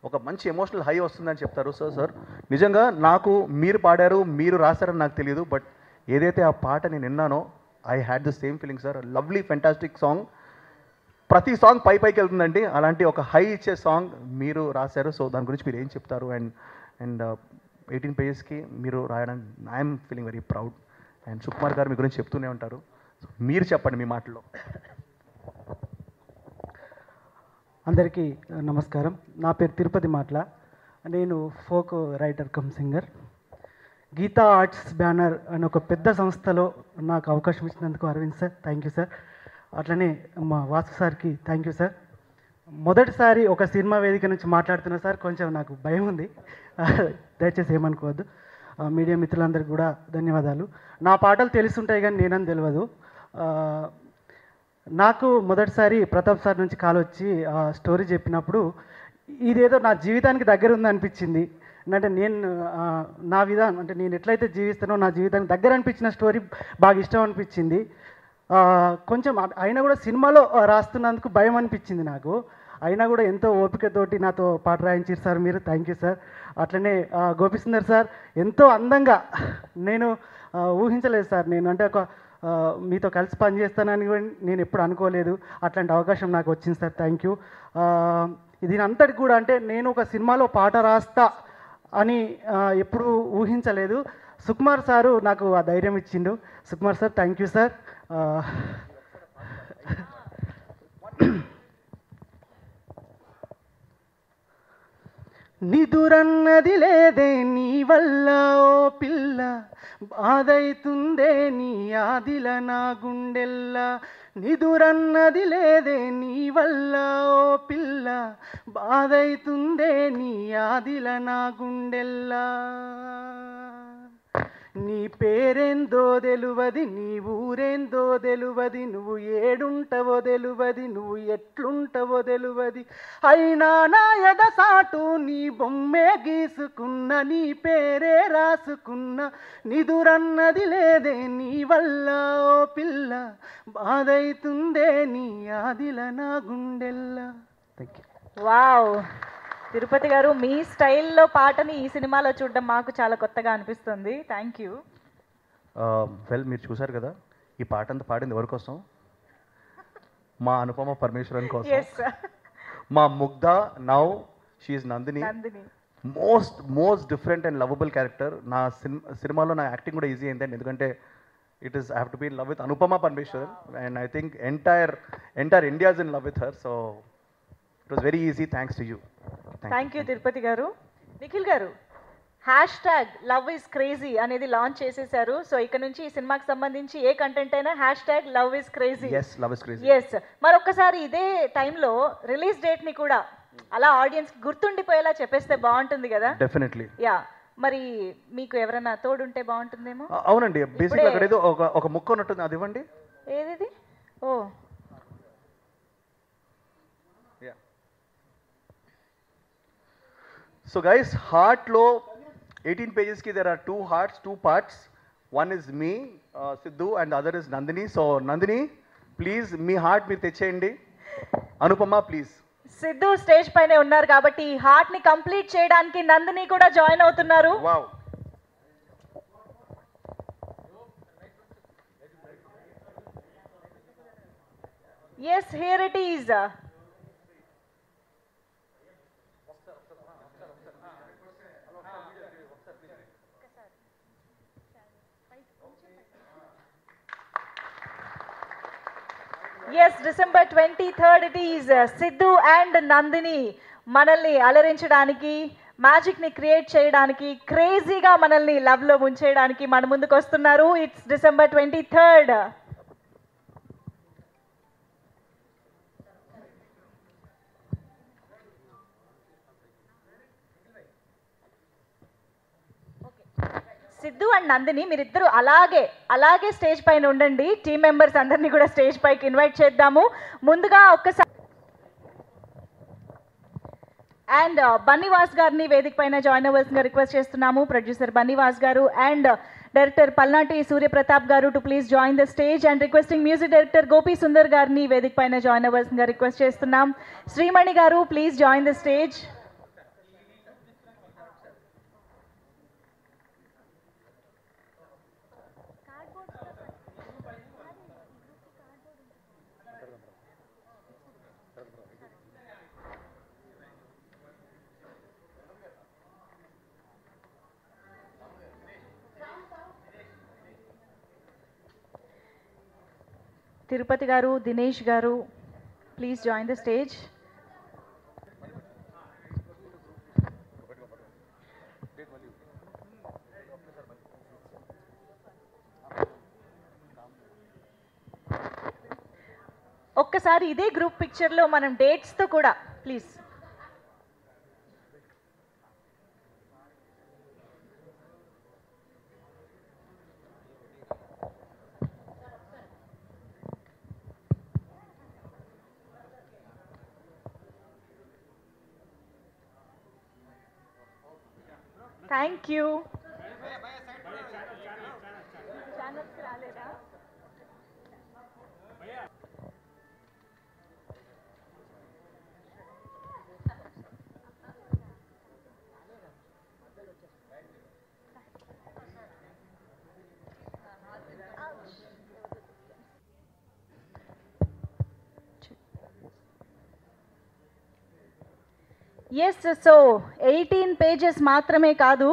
ఒక మంచి ఎమోషనల్ హై వస్తుందని చెప్తారు. సార్ నిజంగా నాకు మీరు పాడారు, మీరు రాశారని నాకు తెలియదు. బట్ ఏదైతే ఆ పాట నేను విన్నానో I had the same feeling sir. Lovely fantastic song. ప్రతి సాంగ్ పైకి వెళ్తుందండి. అలాంటి ఒక హై ఇచ్చే సాంగ్ మీరు రాశారు. సో దాని గురించి మీరు ఏం చెప్తారు? అండ్ 18 pagesకి మీరు రాయడానికి I'm feeling very proud. And Sukumar గారు మీ గురించి చెప్తూనే ఉంటారు. సో మీరు చెప్పండి మీ మాటల్లో. అందరికీ నమస్కారం. నా పేరు తిరుపతి మాట్ల. నేను folk writer cum singer. Geetha Arts banner అనే ఒక పెద్ద సంస్థలో నాకు అవకాశం ఇచ్చినందుకు Aravind sir thank you sir. అట్లనే మా వాసు సార్కి థ్యాంక్ యూ సార్. మొదటిసారి ఒక సినిమా వేదిక నుంచి మాట్లాడుతున్నా సార్, కొంచెం నాకు భయం ఉంది, దయచేసి ఏమనుకోవద్దు. మీడియా మిత్రులందరికీ కూడా ధన్యవాదాలు. నా పాటలు తెలుసుంటాయి కానీ నేనని తెలియదు. నాకు మొదటిసారి ప్రతాప్ సార్ నుంచి కాల్ వచ్చి ఆ స్టోరీ చెప్పినప్పుడు ఇదేదో నా జీవితానికి దగ్గర ఉంది అనిపించింది. అంటే నేను నా విధానం అంటే నేను ఎట్లయితే జీవిస్తానో నా జీవితానికి దగ్గర అనిపించిన స్టోరీ బాగా ఇష్టం అనిపించింది. కొంచెం అయినా కూడా సినిమాలో రాస్తున్నందుకు భయం అనిపించింది నాకు. అయినా కూడా ఎంతో ఓపికతోటి నాతో పాట రాయించారు సార్ మీరు, థ్యాంక్ యూ సార్. అట్లనే గోపిసుందర్ సార్ ఎంతో అందంగా, నేను ఊహించలేదు సార్. నేను అంటే మీతో కలిసి పనిచేస్తానని నేను ఎప్పుడు అనుకోలేదు. అట్లాంటి అవకాశం నాకు వచ్చింది సార్, థ్యాంక్ యూ. దీని అంతటి కూడా అంటే నేను ఒక సినిమాలో పాట రాస్తా అని ఎప్పుడు ఊహించలేదు. సుకుమార్ సారు నాకు ఆ ధైర్యం ఇచ్చిండు. Sukumar sir thank you sir. నిదురన్నది లేదే నీ వల్ల ఓ పిల్ల, బాధైతుందే నీ ఆదిల నా గుండెల్లా. నిదురన్నది లేదే నీ వల్ల ఓ పిల్ల, బాధైతుందే నీ ఆదిల నా గుండెల్లా. నీ పేరేందో తెలువది, నీ ఊరేందో తెలువది, నువ్వు ఏడుంటవో తెలువది, నువ్వు ఎట్లుంటవో తెలువది. అయినా నా ఎదసాటు నీ బొమ్మే గీసుకున్న, నీ పేరే రాసుకున్న. నిదురన్నది లేదే నీ వల్ల ఓ పిల్ల, బాధైతుందే నీ ఆదిల నా గుండెల్లా. Thank you. Wow Tirupati garu, మీ స్టైల్లో పాటని ఈ సినిమాలో చూడడం మాకు చాలా కొత్తగా అనిపిస్తుంది. Thank you. వెల్ మీరు చూసారు కదా, ఈ పాట అంతా పాడింది ఎవరి కోసం? మా అనుపమ పరమేశ్వరన్ కోసం. మా Mugdha, now she's Nandini. Most different and lovable character. నా సినిమాలో నా యాక్టింగ్ కూడా ఈజీ అయిందండి, ఎందుకంటే it is I have to be in love with Anupama Parameswaran. And I think entire India is in love with her. So it was very easy thanks to you. Thank you Tirupati garu. Nikhil garu, hashtag love is crazy అనేది launch చేసేసారు. సో ఇక నుంచి ఈ సినిమాకి సంబంధించి ఏ content అయినా hashtag love is crazy. Yes, మరొక్కసారి ఇదే టైంలో రిలీజ్ డేట్ ని కూడా అలా ఆడియన్స్ గుర్తుండిపోయేలా చెప్పేస్తే బాగుంటుంది కదా. డెఫినెట్లీ. యా, మరి మీకు ఎవరైనా తోడుంటే బాగుంటుందేమో. అవునండి, బేసిక్గా అక్కడ ఏదో ఒక ముక్క ఉన్నట్టుంది, అది ఇవ్వండి. ఏది? ఓ సో గైస్, హార్ట్లో 18 pagesకి there are 2 hearts, 2 parts. One is me, Sidhu, and the other is Nandini. So Nandini, please me heart మీరు తెచ్చేయండి. అనుపమ ప్లీజ్. సిద్ధు స్టేజ్ పైనే ఉన్నారు కాబట్టి ఈ హార్ట్ ని కంప్లీట్ చేయడానికి నందిని కూడా జాయిన్ అవుతున్నారు. Yes, here it is. Yes, December 23rd it is. Sidhu and Nandini మనల్ని అలరించడానికి, మ్యాజిక్ ని క్రియేట్ చేయడానికి, క్రేజీగా మనల్ని లవ్ లో ముంచేయడానికి మన ముందుకు వస్తున్నారు. It's December 23rd. Siddhu and Nandini మీరిద్దరు అలాగే స్టేజ్ పైన ఉండండి. టీమ్ మెంబర్స్ అందరినీ కూడా స్టేజ్ పైకి ఇన్వైట్ చేద్దాము. ముందుగా ఒక్కసారి అండ్ బన్నీవాస్ గారిని వేదిక పైన జాయిన్ అవ్వాల్సిందిగా రిక్వెస్ట్ చేస్తున్నాము. ప్రొడ్యూసర్ బన్నీవాస్ గారు అండ్ డైరెక్టర్ పల్నాటి సూర్యప్రతాప్ గారు to please join the stage and requesting music director Gopi Sundar గారిని వేదిక పైన జాయిన్ అవ్వాల్సిందిగా రిక్వెస్ట్ చేస్తున్నాం. Shreemani garu please join the stage. Tirupati గారు, దినేష్ గారు ప్లీజ్ జాయిన్ ద స్టేజ్. ఒక్కసారి ఇదే గ్రూప్ పిక్చర్లో మనం డేట్స్తో కూడా please. Thank you. Yes, so 18 pages మాత్రమే కాదు,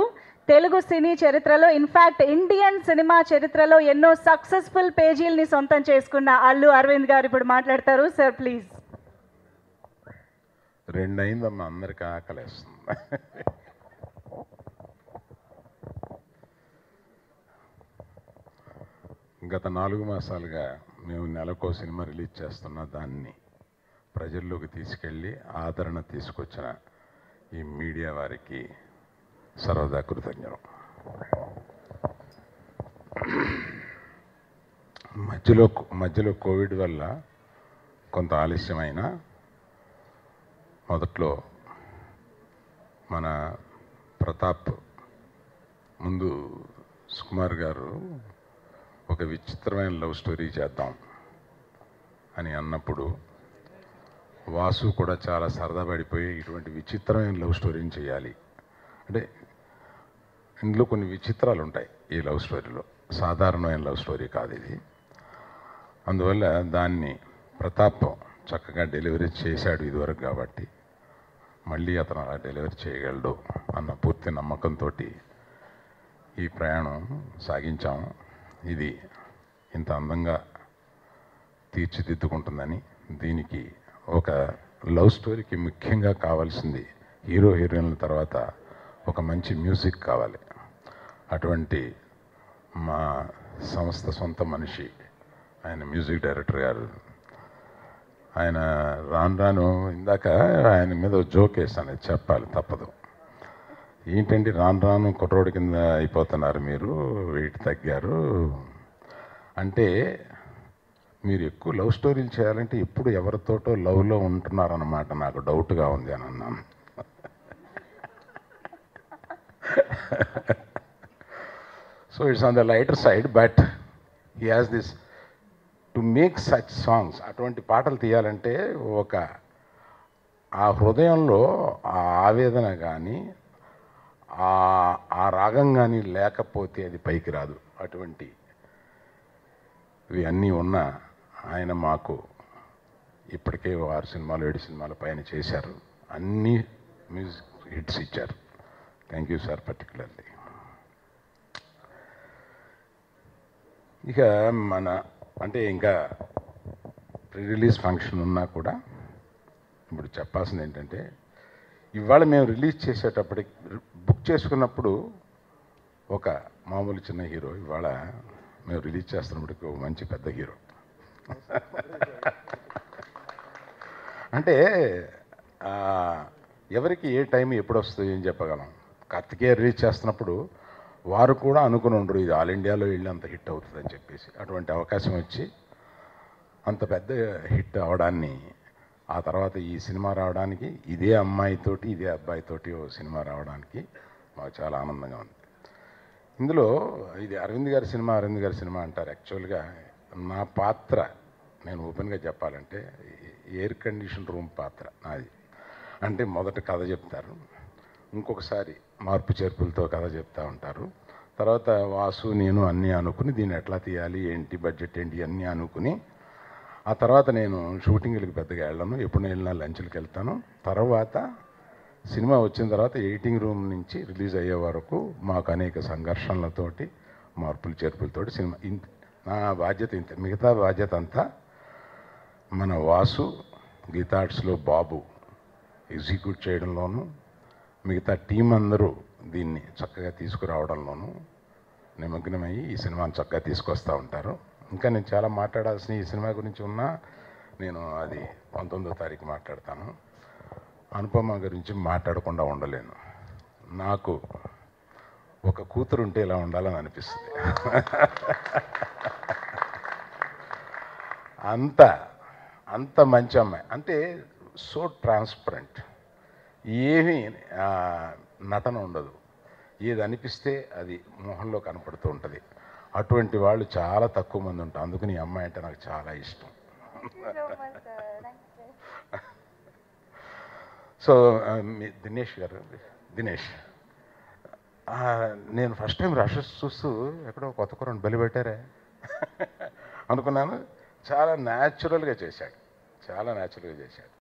తెలుగు సినీ చరిత్రలో ఇన్ఫ్యాక్ట్ ఇండియన్ సినిమా చరిత్రలో ఎన్నో సక్సెస్ఫుల్ పేజీల్ని సొంతం చేసుకున్న అల్లు అరవింద్ గారు ఇప్పుడు మాట్లాడతారు. Sir please. 2 అయిందమ్మా, అందరికీ ఆకలేస్తుంది. గత 4 మాసాలుగా మేము నెలకో సినిమా రిలీజ్ చేస్తున్న దాన్ని ప్రజల్లోకి తీసుకెళ్ళి ఆదరణ తీసుకొచ్చిన ఈ మీడియా వారికి సర్వదా కృతజ్ఞం. మధ్యలో కోవిడ్ వల్ల కొంత ఆలస్యమైన మొదట్లో మన ప్రతాప్ ముందు సుకుమార్ గారు ఒక విచిత్రమైన లవ్ స్టోరీ చేద్దాం అని అన్నప్పుడు వాసు కూడా చాలా సరదా పడిపోయి ఇటువంటి విచిత్రమైన లవ్ స్టోరీని చేయాలి అంటే ఇందులో కొన్ని విచిత్రాలు ఉంటాయి ఈ లవ్ స్టోరీలో, సాధారణమైన లవ్ స్టోరీ కాదు ఇది. అందువల్ల దాన్ని ప్రతాప్ చక్కగా డెలివరీ చేశాడు ఇదివరకు కాబట్టి మళ్ళీ అతను అలా డెలివరీ చేయగలడు అన్న పూర్తి నమ్మకంతో ఈ ప్రయాణం సాగించాము. ఇది ఇంత అందంగా తీర్చిదిద్దుకుంటుందని, దీనికి ఒక లవ్ స్టోరీకి ముఖ్యంగా కావాల్సింది హీరో హీరోయిన్ల తర్వాత ఒక మంచి మ్యూజిక్ కావాలి. అటువంటి మా సంస్థ సొంత మనిషి ఆయన మ్యూజిక్ డైరెక్టర్ గారు, ఆయన రాను ఇందాక ఆయన మీద జోక్ వేసాను, చెప్పాలి తప్పదు. ఏంటండి రాను కుట్రోడి కింద అయిపోతున్నారు మీరు, వెయిట్ తగ్గారు అంటే మీరు ఎక్కువ లవ్ స్టోరీలు చేయాలంటే ఇప్పుడు ఎవరితోటో లవ్లో ఉంటున్నారన్నమాట, నాకు డౌట్గా ఉంది అని అన్నాను. So it's on the lighter side, but he has this to make such songs. అటువంటి పాటలు తీయాలంటే ఒక ఆ హృదయంలో ఆ ఆవేదన కానీ ఆ రాగం కానీ లేకపోతే అది పైకి రాదు. అటువంటి ఇవి అన్నీ ఉన్న ఆయన మాకు ఇప్పటికే 6 సినిమాలు 7 సినిమాల పైన చేశారు. అన్ని మ్యూజిక్ హిట్స్ ఇచ్చారు. Thank you sir. పర్టికులర్లీ ఇక మన అంటే ఇంకా ప్రీ రిలీజ్ ఫంక్షన్ ఉన్నా కూడా ఇప్పుడు చెప్పాల్సింది ఏంటంటే, ఇవాళ మేము రిలీజ్ చేసేటప్పటికి బుక్ చేసుకున్నప్పుడు ఒక మామూలు చిన్న హీరో, ఇవాళ మేము రిలీజ్ చేస్తున్నప్పటికి ఒక మంచి పెద్ద హీరో. అంటే ఎవరికి ఏ టైం ఎప్పుడు వస్తుంది ఏం చెప్పగలం. కార్తికేయ రిలీజ్ చేస్తున్నప్పుడు వారు కూడా అనుకుని ఉండరు ఇది ఆల్ ఇండియాలో వెళ్ళి అంత హిట్ అవుతుందని చెప్పేసి. అటువంటి అవకాశం వచ్చి అంత పెద్ద హిట్ అవడాన్ని, ఆ తర్వాత ఈ సినిమా రావడానికి, ఇదే అమ్మాయితోటి ఇదే అబ్బాయితోటి ఓ సినిమా రావడానికి మాకు చాలా ఆనందంగా ఉంది. ఇందులో ఇది అరవింద్ గారి సినిమా అంటారు. యాక్చువల్గా నా పాత్ర నేను ఓపెన్గా చెప్పాలంటే ఎయిర్ కండిషన్ రూమ్ పాత్ర నాది. అంటే మొదట కథ చెప్తారు, ఇంకొకసారి మార్పు చేర్పులతో కథ చెప్తూ ఉంటారు, తర్వాత వాసు నేను అన్నీ అనుకుని దీన్ని ఎట్లా తీయాలి ఏంటి బడ్జెట్ ఏంటి అన్నీ అనుకుని, ఆ తర్వాత నేను షూటింగ్లకి పెద్దగా వెళ్ళను, ఎప్పుడు వెళ్ళినా లంచ్లకి వెళ్తాను. తర్వాత సినిమా వచ్చిన తర్వాత ఎడిటింగ్ రూమ్ నుంచి రిలీజ్ అయ్యే వరకు మాకు అనేక సంఘర్షణలతోటి మార్పులు చేర్పులతోటి సినిమా నా బాధ్యత ఇంత. మిగతా బాధ్యత అంతా మన వాసు, గీతార్ట్స్లో బాబు ఎగ్జిక్యూట్ చేయడంలోనూ, మిగతా టీం అందరూ దీన్ని చక్కగా తీసుకురావడంలోనూ నిమగ్నమయ్యి ఈ సినిమాని చక్కగా తీసుకొస్తూ ఉంటారు. ఇంకా నేను చాలా మాట్లాడాల్సిన ఈ సినిమా గురించి ఉన్నా నేను అది 19వ తారీఖు మాట్లాడతాను. అనుపమ గురించి మాట్లాడకుండా ఉండలేను. నాకు ఒక కూతురు ఉంటే ఇలా ఉండాలని అనిపిస్తుంది. అంత మంచి అమ్మాయి. అంటే సో ట్రాన్స్పరెంట్, ఏమీ నటన ఉండదు, ఏది అనిపిస్తే అది మొహంలో కనపడుతూ ఉంటుంది. అటువంటి వాళ్ళు చాలా తక్కువ మంది ఉంటారు. అందుకని ఈ అమ్మాయి అంటే నాకు చాలా ఇష్టం. సో దినేష్ గారు, నేను ఫస్ట్ టైం రషెస్ చూస్తూ ఎక్కడో కొత్త కూరని బలి పెట్టారే అనుకున్నాను. చాలా న్యాచురల్గా చేశాడు.